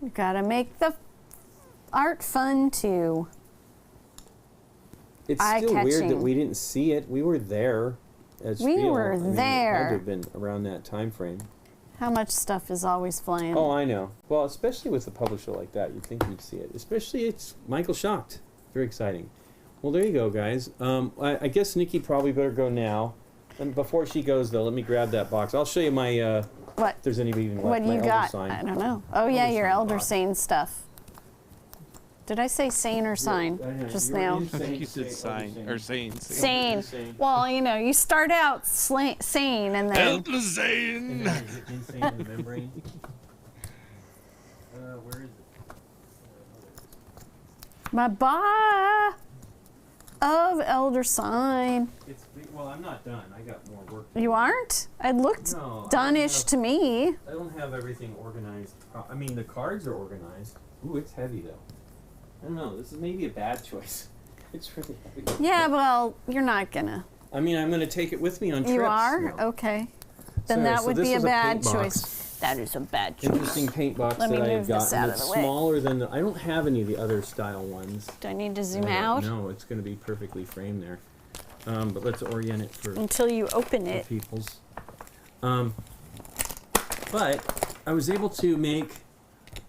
You gotta make the art fun too. It's still weird that Eye-catching. we didn't see it. We were there. At We Spiel. were I mean, It had there. to have been around that time frame. How much stuff is always flying? Oh, I know. Well, especially with a publisher like that, you'd think you'd see it. Especially it's Michael Schacht. Very exciting. Well, there you go, guys. I guess Nikki probably better go now. And before she goes, though, let me grab that box. I'll show you my. What? If there's anybody even left. What do my you Elder got? Sign. I don't know. Oh yeah, Elder your Sign Elder box. Sign stuff. Did I say sane or sign just now? I think you said sign or saying. Sane. Well, you know, you start out sane and then. Elder And Zane. then you get insane in the membrane. Where is it? My bar of Elder Sign. Well, I'm not done. I got more work. You aren't? It looked No, I done-ish don't to me. I don't have everything organized. I mean, the cards are organized. Ooh, it's heavy though. I don't know. This is maybe a bad choice. It's really heavy. Yeah, well, you're not gonna. I mean, I'm going to take it with me on trips. You are? now. Okay. Then Sorry, that so would this be a was bad paint box. choice. That is a bad choice. Interesting paint box Let me that I move have this gotten. out of It's the way. smaller than I don't have any of the other style ones. Do I need to zoom out No, it's going to be perfectly framed there. But let's orient it for until you open the it? peoples. But I was able to make.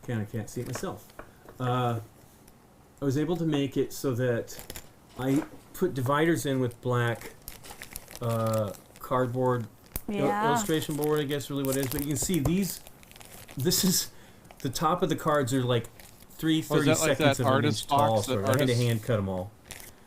I can't see it myself. I was able to make it so that I put dividers in with black cardboard Yeah. illustration board, I guess really what it is. But you can see these. This is the top of the cards are like three Was 30 that like seconds that of an inch artist tall, box, that sort of. I had to artist, hand cut them all.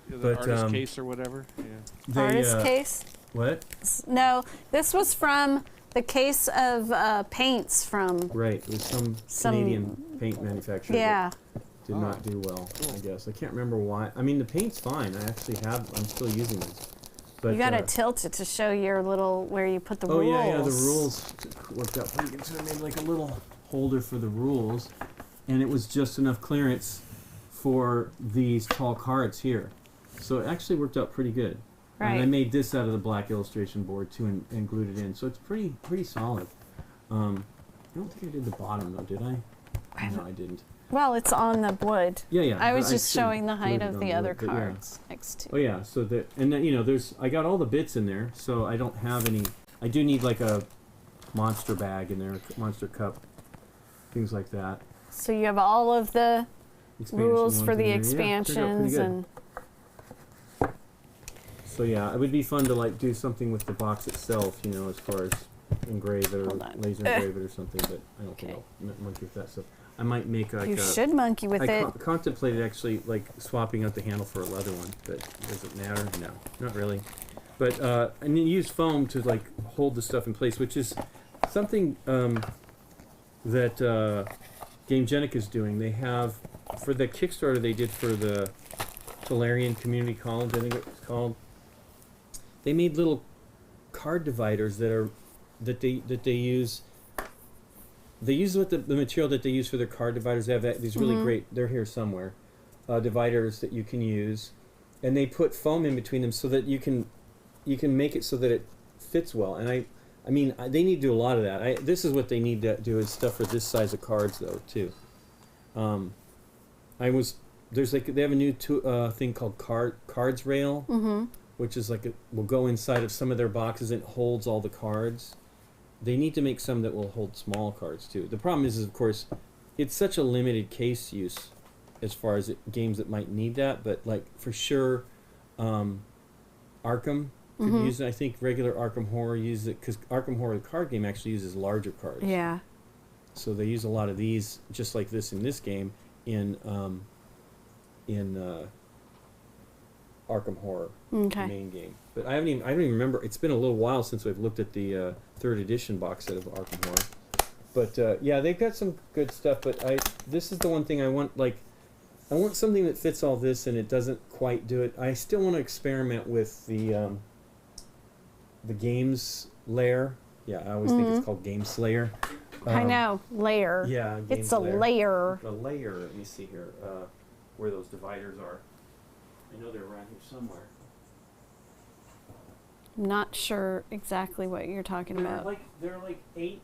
the But artist case or whatever? Yeah. they Artist case? what? No, this was from the case of paints from. Right, it was some Canadian paint manufacturer. Yeah. That did not do well. I guess I can't remember why. I mean, the paint's fine. I actually have. I'm still using it. But, You gotta tilt it to show your little where you put the oh rules. yeah, the rules worked out pretty good. So I made like a little holder for the rules, and it was just enough clearance for these tall cards here. So it actually worked out pretty good. Right. And I made this out of the black illustration board too, and glued it in. So it's pretty solid. I don't think I did the bottom though, did I? No, I didn't. Well, it's on the wood. Yeah. I was but just should've showing the height glued it of on the other wood, but yeah. cards next to. Oh yeah, so and then there's I got all the bits in there, so I don't have any. I do need like a monster bag in there, monster cup, things like that. So you have all of the Expansion rules ones for in the there. Yeah, turned out pretty expansions good. and. So yeah, it would be fun to like do something with the box itself, as far as engrave it or Hold on. laser engrave it or something. But I don't think Okay. I'll monkey with that stuff. I might make like You a. should monkey with I it. contemplated actually like swapping out the handle for a leather one, but does it matter? No, not really. But and then use foam to like hold the stuff in place, which is something that GameGenic is doing. They have for the Kickstarter they did for the Solarian Community College, I think it's called. They made little card dividers that they use. They use what the material that they use for their card dividers. They have these really great. They're here somewhere. Dividers that you can use, and they put foam in between them so that you can make it so that it fits well. And I mean they need to do a lot of that. This is what they need to do is stuff for this size of cards though too. There's like they have a new thing called cards rail, which is like will go inside of some of their boxes and it holds all the cards. They need to make some that will hold small cards too. The problem is of course, it's such a limited case use as far as games that might need that. But like for sure, Arkham could use it. I think regular Arkham Horror uses it because Arkham Horror, the card game, actually uses larger cards. Yeah. So they use a lot of these, just like this in this game, in Arkham Horror, Okay. the main game. But I don't even remember. It's been a little while since we've looked at the third edition box set of Arkham Horror. But yeah, they've got some good stuff. But this is the one thing I want. Like, I want something that fits all this, and it doesn't quite do it. I still want to experiment with the games layer. Yeah, I always think it's called Game Slayer. I know. Layer. Yeah, It's a layer. A layer. Let me see here where those dividers are. I know they're around here somewhere. I'm not sure exactly what you're talking about. They're like 8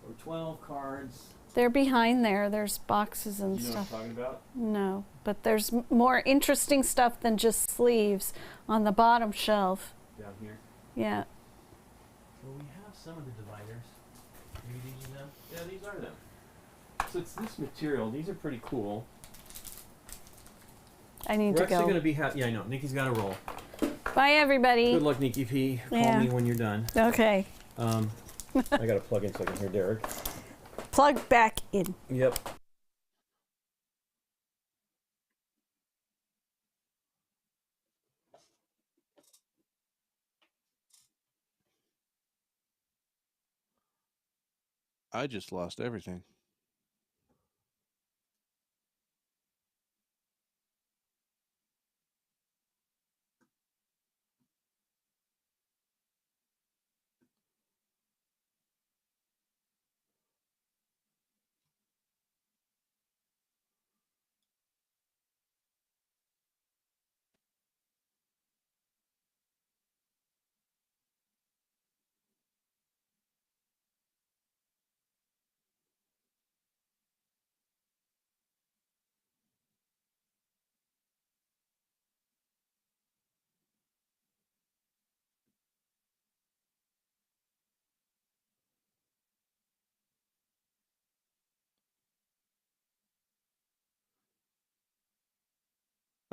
or 12 cards. They're behind there. There's boxes and You know stuff. what I'm talking about? No, but there's more interesting stuff than just sleeves on the bottom shelf. Down here. Yeah. Well, we have some of the dividers. Maybe these are them? Yeah, these are them. So it's this material. These are pretty cool. I need We're to actually go. going to be yeah, I know. Nikki's got to roll. Bye, everybody. Good luck, Nikki P. Call Yeah. me when you're done. Okay. I got to plug in so I can hear Derek. Plug back in. Yep. I just lost everything.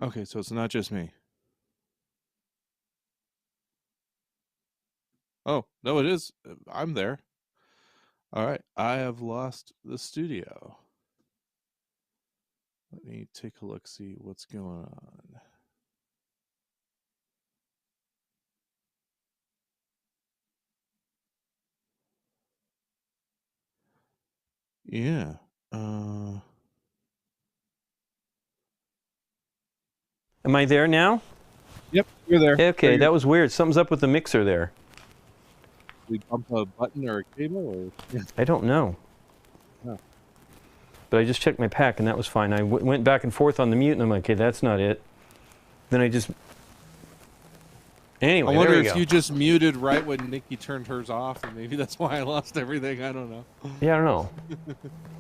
Okay, so it's not just me. Oh, no, it is. I'm there. All right, I have lost the studio. me take a look, see what's going on. Yeah. Am I there now? Yep, you're there. Okay, that was weird. Something's up with the mixer there. We bump a button or a cable, or I don't know. Oh. But I just checked my pack, and that was fine. I went back and forth on the mute, and I'm like, okay, that's not it. Then I just... Anyway, I wonder there we if go. you just muted right when Nikki turned hers off, and maybe that's why I lost everything. I don't know. Yeah, I don't know.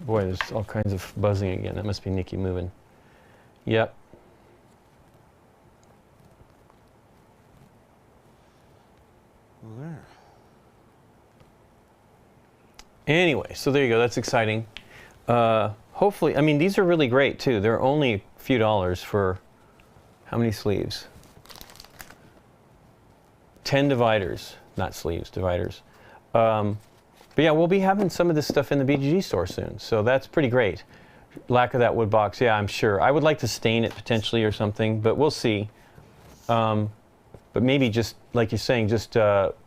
Boy, there's all kinds of buzzing again. That must be Nikki moving. Yep. Well, there. Anyway, so there you go. That's exciting. Hopefully, I mean, these are really great, too. They're only a few dollars for how many sleeves? 10 dividers. Not sleeves, dividers. But yeah, we'll be having some of this stuff in the BGG store soon, so that's pretty great. Lack of that wood box, yeah, I'm sure. I would like to stain it potentially or something, but we'll see. But maybe just, like you're saying, just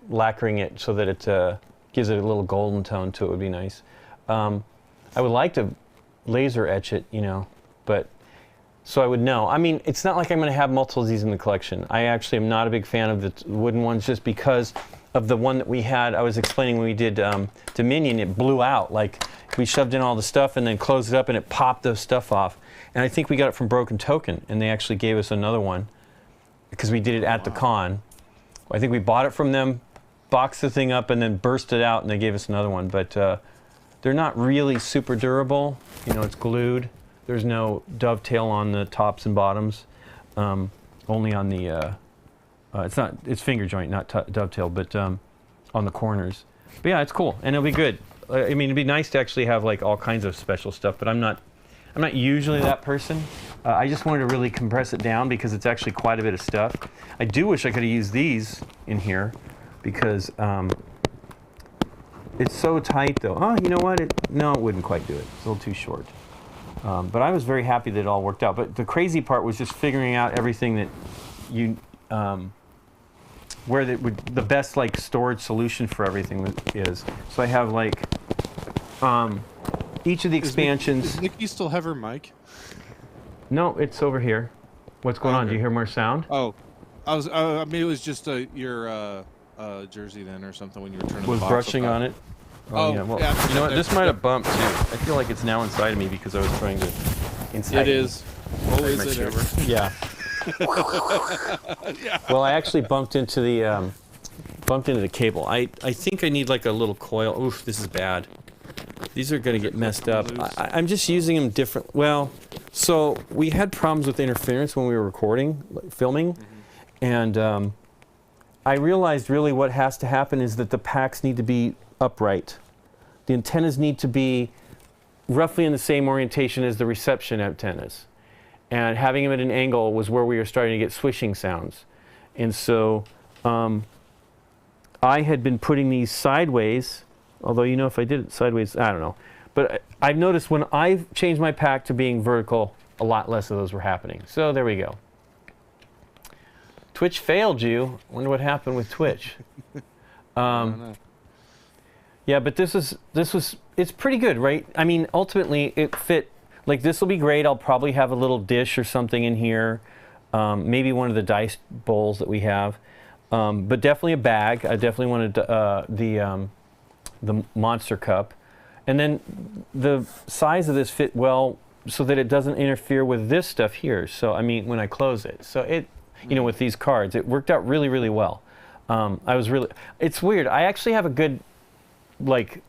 lacquering it so that it gives it a little golden tone to it would be nice. I would like to laser etch it, you know, but so I would know. I mean, it's not like I'm going to have multiple of these in the collection. I actually am not a big fan of the wooden ones just because of the one that we had. I was explaining when we did Dominion, it blew out. Like, we shoved in all the stuff and then closed it up and it popped the stuff off. And I think we got it from Broken Token, and they actually gave us another one because we did it at the con. I think we bought it from them, boxed the thing up, and then burst it out, and they gave us another one. But they're not really super durable. You know, it's glued. There's no dovetail on the tops and bottoms. Only on the, it's finger joint, not dovetail, but on the corners. But yeah, it's cool, and it'll be good. I mean, it'd be nice to actually have like all kinds of special stuff, but I'm not usually that person. I just wanted to really compress it down because it's actually quite a bit of stuff. I do wish I could have used these in here because it's so tight though. Oh, you know what? No, it wouldn't quite do it. It's a little too short. But I was very happy that it all worked out. But the crazy part was just figuring out everything that you, where the best like storage solution for everything is. So I have like each of the expansions. Does Nikki still have her mic? No, it's over here. What's going on? Do you hear more sound? Oh, I mean, it was just your jersey then or something when you were turning. Was the box brushing on it. Oh, yeah. Well, yeah, you know what? This might have bumped too. I feel like it's now inside of me because I was trying to inside. It is. Oh, is it ever? Yeah. Yeah. Well, I actually bumped into the cable. I think I need like a little coil. Oof, this is bad. These are going to get messed up. I'm just using them different. Well, so we had problems with interference when we were recording, filming, and I realized really what has to happen is that the packs need to be upright. The antennas need to be roughly in the same orientation as the reception antennas. And having them at an angle was where we were starting to get swishing sounds. And so I had been putting these sideways, although, you know, if I did it sideways, I don't know. But I've noticed when I've changed my pack to being vertical, a lot less of those were happening. So there we go. Twitch failed you. Wonder what happened with Twitch. Yeah, but it's pretty good, right? I mean, ultimately it fit. Like, this will be great. I'll probably have a little dish or something in here. Maybe one of the dice bowls that we have. But definitely a bag. I definitely wanted the monster cup. And then the size of this fit well so that it doesn't interfere with this stuff here. So, I mean, when I close it. So it, you know, with these cards, it worked out really, really well. It's weird. I actually have a good, like,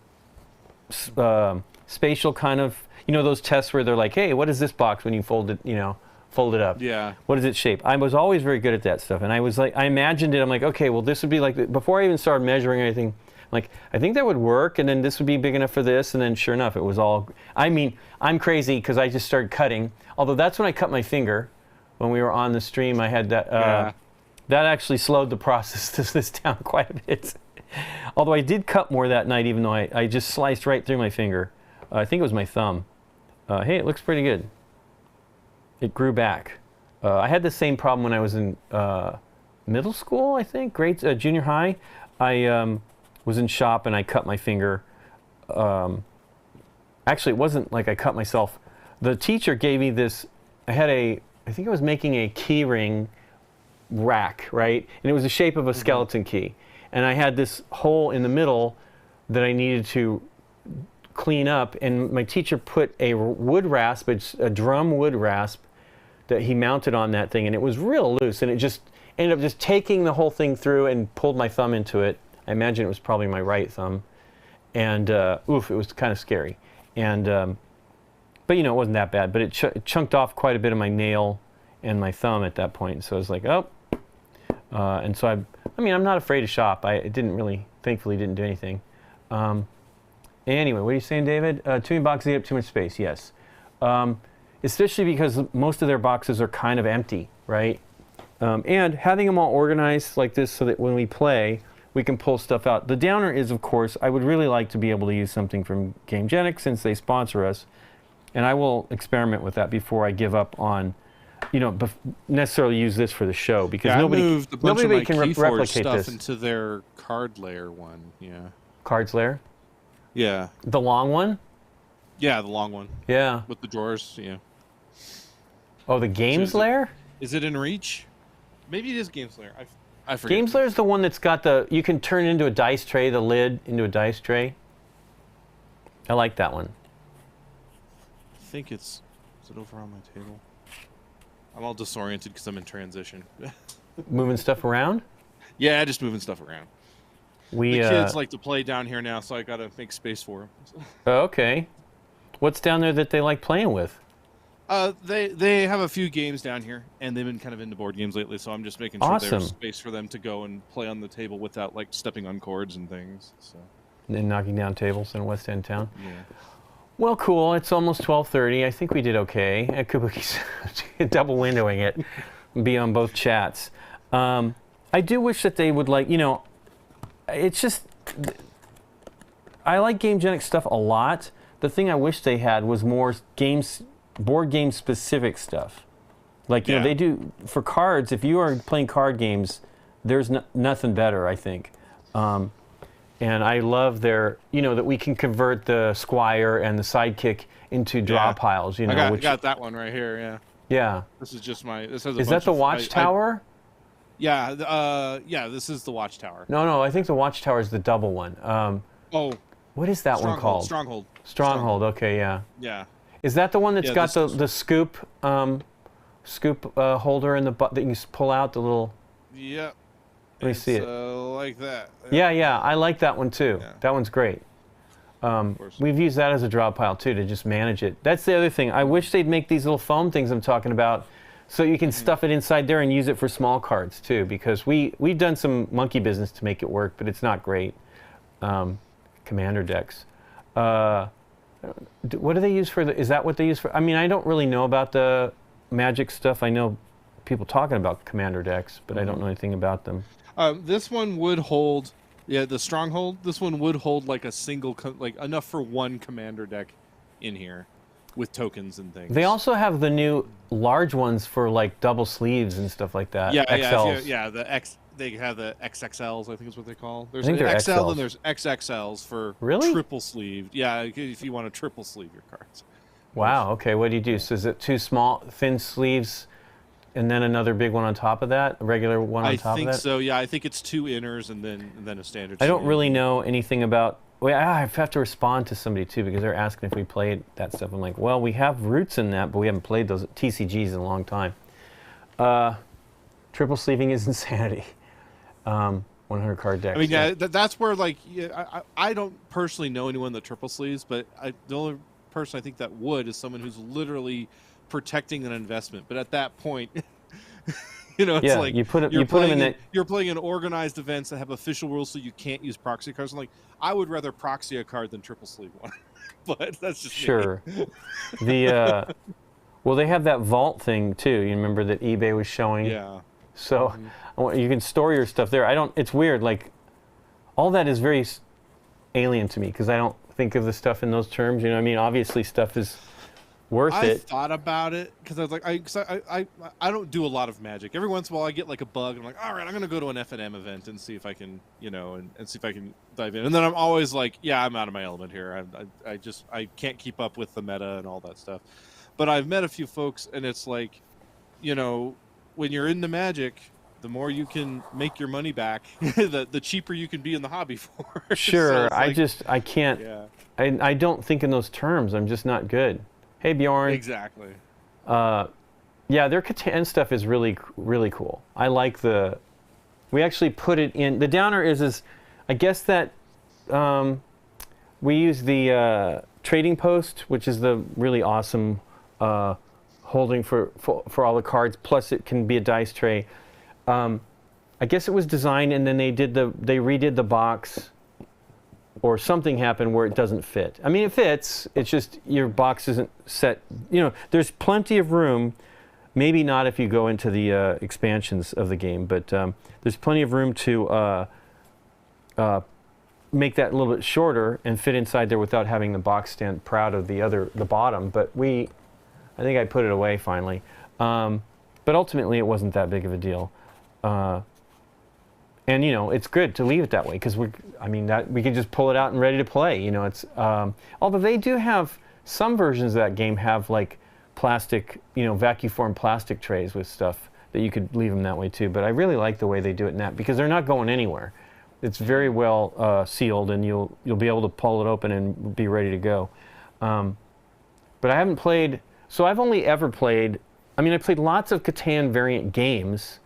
spatial kind of, you know, those tests where they're like, hey, what is this box when you fold it up? Yeah. What is its shape? I was always very good at that stuff. And I was like, I imagined it. I'm like, okay, well, this would be like, before I even started measuring anything, I'm like, I think that would work. And then this would be big enough for this. And then sure enough, it was all, I mean, I'm crazy because I just started cutting. Although that's when I cut my finger. When we were on the stream, I had that, that actually slowed the process of this down quite a bit. Although I did cut more that night, even though I just sliced right through my finger. I think it was my thumb. Hey, it looks pretty good. it grew back. I had the same problem when I was in middle school, I think, junior high. I was in shop and I cut my finger. Actually, it wasn't like I cut myself. The teacher gave me this. I think I was making a key ring rack, right? And it was the shape of a skeleton key. And I had this hole in the middle that I needed to clean up. And my teacher put a wood rasp, a drum wood rasp, that he mounted on that thing. And it was real loose. And it just ended up just taking the whole thing through and pulled my thumb into it. I imagine it was probably my right thumb. And it was kind of scary. And but it wasn't that bad. But it chunked off quite a bit of my nail and my thumb at that point. So I was like, oh. And so I'm not afraid to shop. Thankfully didn't do anything. Anyway, what are you saying, David? Too many boxes eat up too much space. Yes. Especially because most of their boxes are kind of empty, right? And having them all organized like this so that when we play, we can pull stuff out. The downer is, of course, I would really like to be able to use something from GameGenic since they sponsor us. And I will experiment with that before I give up on, necessarily use this for the show because nobody can replicate stuff this. Into their card layer one, yeah. Cards layer? Yeah. The long one? Yeah, the long one. Yeah. With the drawers, yeah. Oh, the games layer? Is it in reach? Maybe it is games layer. I forget. Games layer is the one that's got you can turn it into a dice tray, the lid into a dice tray. I like that one. I think is it over on my table? I'm all disoriented because I'm in transition. Moving stuff around? Yeah, just moving stuff around. The kids like to play down here now, so I got to make space for them. Okay. What's down there that they like playing with? They have a few games down here, and they've been kind of into board games lately, so I'm just making sure there's space for them to go and play on the table without like stepping on cords and things. So. And knocking down tables in West End town? Yeah. Well, cool. It's almost 12:30. I think we did okay. At Kabuki's double windowing it, be on both chats. I do wish that they would it's just, I like GameGenic stuff a lot. The thing I wish they had was more board game specific stuff. They do for cards. If you are playing card games, there's nothing better, I think. And I love that we can convert the Squire and the Sidekick into draw piles. I got that one right here. Yeah. Yeah. This is just my. Is that the Watchtower? Yeah. This is the Watchtower. No. I think the Watchtower is the double one. What is that one called? Stronghold. Okay. Yeah. Yeah. Is that the one that's got the scoop holder in the that you can pull out the little? Yeah. Let me see it. Like that. Yeah. I like that one too. Yeah. That one's great. We've used that as a draw pile too to just manage it. That's the other thing. I wish they'd make these little foam things I'm talking about, so you can stuff it inside there and use it for small cards too. Because we've done some monkey business to make it work, but it's not great. Commander decks. What do they use for is that what they use for? I mean, I don't really know about the Magic stuff. I know people talking about Commander decks, but I don't know anything about them. This one would hold, the Stronghold. This one would hold like a single, enough for one Commander deck in here with tokens and things. They also have the new large ones for like double sleeves and stuff like that. Yeah, XLs. They have the XXLs, I think is what they call. There's an XL XLs. and there's XXLs for triple sleeved. Yeah, if you want to triple sleeve your cards. Wow. Okay. What do you do? So is it two small, thin sleeves, and then another big one on top of that? A regular one on top of that? I think so. Yeah, I think it's two inners and then a standard. I don't really know anything about. Well, I have to respond to somebody too because they're asking if we played that stuff. I'm like, well, we have roots in that, but we haven't played those TCGs in a long time. Triple sleeving is insanity. 100 card decks. I mean, that's where I don't personally know anyone that triple sleeves, but the only person I think that would is someone who's literally protecting an investment. But at that point, it's like you put them in that. You're playing in organized events that have official rules, so you can't use proxy cards. I'm like, I would rather proxy a card than triple sleeve one, but that's just sure. Well, they have that vault thing too. You remember that eBay was showing? Yeah. So you can store your stuff there. It's weird. Like, all that is very alien to me because I don't think of the stuff in those terms. You know what I mean? Obviously, stuff is worth I it. thought about it because I was like, I don't do a lot of Magic. Every once in a while, I get like a bug. And I'm like, all right, I'm gonna go to an FNM event and see if I can, and see if I can dive in. And then I'm always like, yeah, I'm out of my element here. I can't keep up with the meta and all that stuff. But I've met a few folks, and it's like, when you're into Magic, the more you can make your money back, the cheaper you can be in the hobby for. Sure, So I can't. Yeah. I don't think in those terms. I'm just not good. Hey, Bjorn. Exactly. Yeah, their Catan stuff is really, really cool. I like we actually put it in. The downer is I guess that we use the trading post, which is the really awesome holding for all the cards. Plus, it can be a dice tray. I guess it was designed, and then they redid the box. Or something happened where it doesn't fit. I mean, it fits. It's just your box isn't set. There's plenty of room. Maybe not if you go into the expansions of the game, but there's plenty of room to make that a little bit shorter and fit inside there without having the box stand proud of the bottom. But I think I put it away finally. But ultimately, it wasn't that big of a deal. And it's good to leave it that way because we can just pull it out and ready to play. It's although they do have some versions of that game have like plastic, vacuum form plastic trays with stuff that you could leave them that way too. But I really like the way they do it in that because they're not going anywhere. It's very well sealed, and you'll be able to pull it open and be ready to go. But I haven't played. So I've only ever played. I played lots of Catan variant games.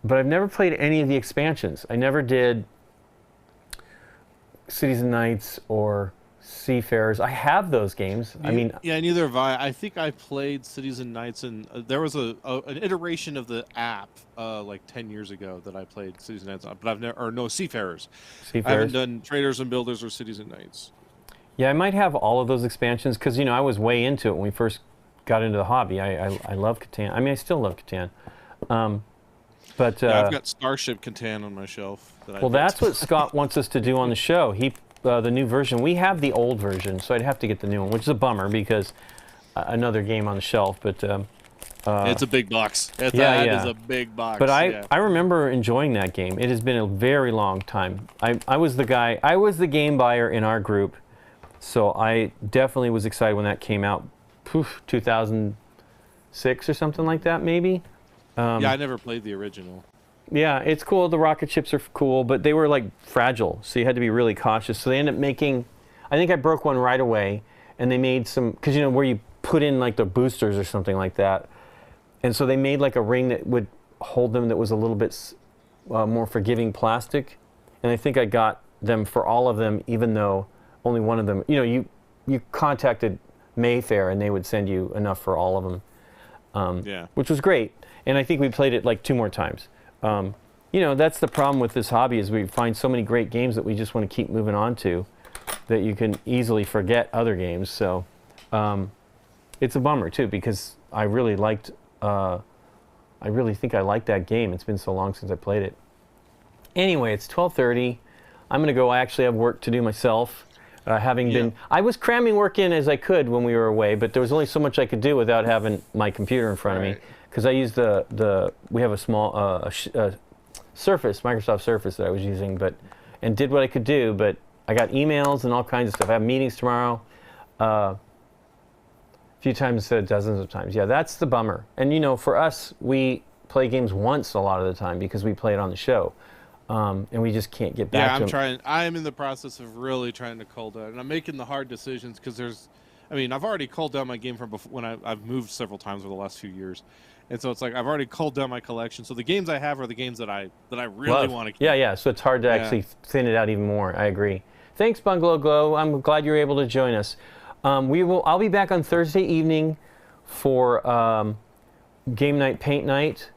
But I've never played any of the expansions. I never did Cities and Nights or Seafarers. I have those games. Yeah, neither have I. I think I played Cities and Nights, and there was an iteration of the app like 10 years ago that I played Cities and Nights on, but I've never, or no, Seafarers. I haven't done Traders and Builders or Cities and Nights. Yeah, I might have all of those expansions because I was way into it when we first got into the hobby. I love Catan. I still love Catan. But I've got Starship Catan on my shelf. That's what Scott wants us to do on the show. The new version. We have the old version, so I'd have to get the new one, which is a bummer because another game on the shelf. But it's a big box. That is a big box. But I remember enjoying that game. It has been a very long time. I was the game buyer in our group, so I definitely was excited when that came out. 2006 or something like that, maybe. Yeah, I never played the original. Yeah, it's cool. The rocket ships are cool, but they were like fragile, so you had to be really cautious. So they ended up making, I think I broke one right away, and they made some, because where you put in like the boosters or something like that. And so they made like a ring that would hold them that was a little bit more forgiving plastic. And I think I got them for all of them, even though only one of them, you contacted Mayfair and they would send you enough for all of them, which was great. And I think we played it like 2 more times. That's the problem with this hobby is we find so many great games that we just want to keep moving on to that you can easily forget other games. So it's a bummer too because I really think I liked that game. It's been so long since I played it. Anyway, it's 12:30. I'm going to go. I actually have work to do myself. I was cramming work in as I could when we were away, but there was only so much I could do without having my computer in front of me. Because I used we have a small Surface, Microsoft Surface that I was using, and did what I could do, but I got emails and all kinds of stuff. I have meetings tomorrow, a few times instead of dozens of times. Yeah, that's the bummer. And for us, we play games once a lot of the time because we play it on the show, and we just can't get back to them. I'm in the process of really trying to cull down, and I'm making the hard decisions because I've already culled down my game from before when I've moved several times over the last few years. And so it's like I've already culled down my collection. So the games I have are the games that I really want to keep. Yeah. So it's hard to actually thin it out even more. I agree. Thanks, Bungalow Glow. I'm glad you were able to join us. I'll be back on Thursday evening for Game Night, Paint Night,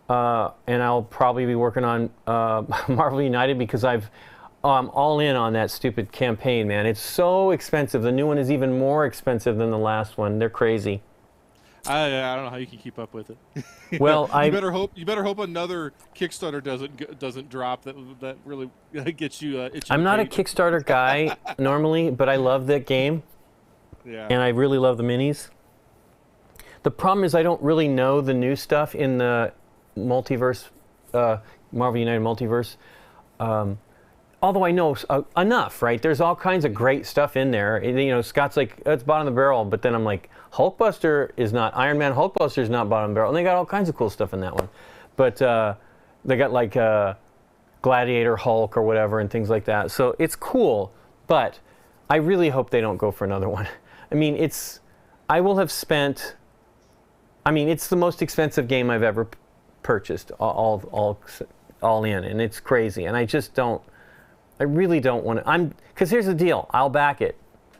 and I'll probably be working on Marvel United because I'm all in on that stupid campaign, man. It's so expensive. The new one is even more expensive than the last one. They're crazy. I don't know how you can keep up with it. Well, you better hope another Kickstarter doesn't drop that really gets you. I'm not a Kickstarter guy normally, but I love that game. Yeah. And I really love the minis. The problem is I don't really know the new stuff in the multiverse, Marvel United multiverse. Although I know enough, right? There's all kinds of great stuff in there. And, you know, Scott's like, it's bottom of the barrel, but then I'm like, Hulkbuster is not, Iron Man Hulkbuster is not bottom of the barrel. And they got all kinds of cool stuff in that one. But they got like Gladiator Hulk or whatever and things like that. So it's cool, but I really hope they don't go for another one. I mean, I will have spent, I mean, it's the most expensive game I've ever purchased, all in, and it's crazy. And I just don't, I really don't want to. Because here's the deal. I'll back it.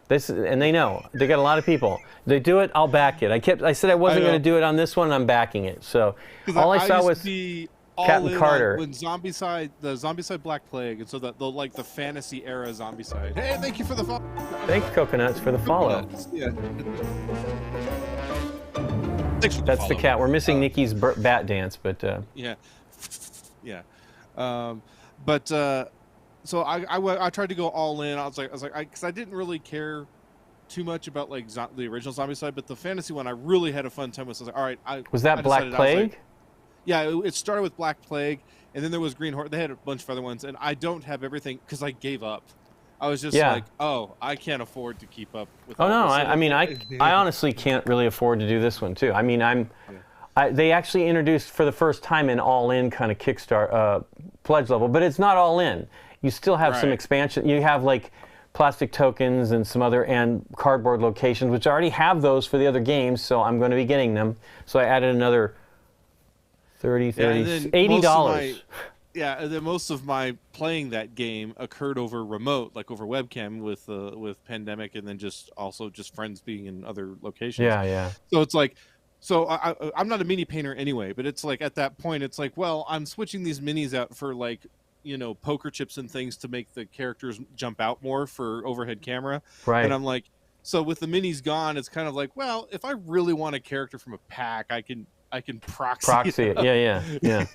And they know. They got a lot of people. They do it. I'll back it. I said I wasn't going to do it on this one. And I'm backing it. So all I saw was Captain Carter. When the Zombicide Black Plague, and so the like the fantasy era Zombicide. Hey, thank you for the follow. Thanks, Coconuts, for the follow. Yeah. That's the cat. We're missing Nikki's bat dance, but yeah. So I tried to go all in. I was like, because I didn't really care too much about like the original Zombicide, but the fantasy one I really had a fun time with. So I was like, all right, was that Black Plague? Yeah, it started with Black Plague, and then there was Green Hornet. They had a bunch of other ones, and I don't have everything because I gave up. I was just like, oh, I can't afford to keep up with. Oh no, I mean, I honestly can't really afford to do this one too. I mean, they actually introduced for the first time an all-in kind of Kickstarter pledge level, but it's not all in. You still have some expansion. You have like plastic tokens and some other and cardboard locations, which I already have those for the other games, so I'm going to be getting them. So I added another $80. Yeah, and then most of my playing that game occurred over remote, like over webcam with pandemic, and then just friends being in other locations. Yeah. So it's like, I'm not a mini painter anyway, but it's like at that point, it's like, well, I'm switching these minis out for like, you know, poker chips and things to make the characters jump out more for overhead camera. Right. And I'm like, so with the minis gone, it's kind of like, well, if I really want a character from a pack, I can proxy it. Yeah.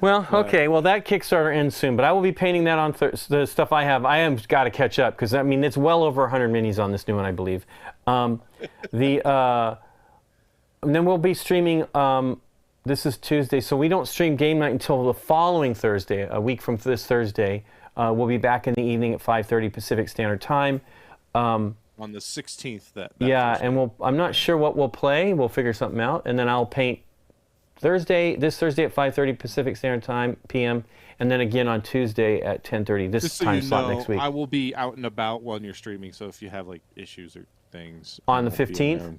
Well, okay. Well, that Kickstarter ends soon, but I will be painting that on the stuff I have. I am got to catch up because I mean it's well over 100 minis on this new one, I believe. And then we'll be streaming. This is Tuesday, so we don't stream Game Night until the following Thursday, a week from this Thursday. We'll be back in the evening at 5:30 Pacific Standard Time. On the 16th, that yeah, Thursday. And I'm not sure what we'll play. We'll figure something out, and then I'll paint this Thursday at 5:30 Pacific Standard Time p.m. and then again on Tuesday at 10:30. This time slot next week. I will be out and about when you're streaming, so if you have like issues or things on the 15th.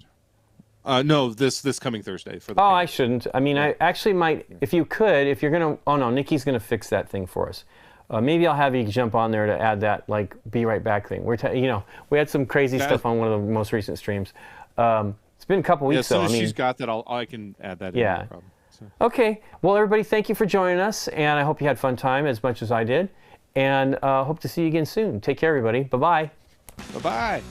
No, this coming Thursday for the I shouldn't. I mean, I actually might, if you're gonna. Oh no, Nikki's gonna fix that thing for us. Maybe I'll have you jump on there to add that like be right back thing. We had some crazy stuff on one of the most recent streams. It's been a couple weeks. As soon as she's got that, I can add that. Yeah. No problem. So. Okay. Well, everybody, thank you for joining us, and I hope you had fun time as much as I did. And hope to see you again soon. Take care, everybody. Bye-bye. Bye-bye.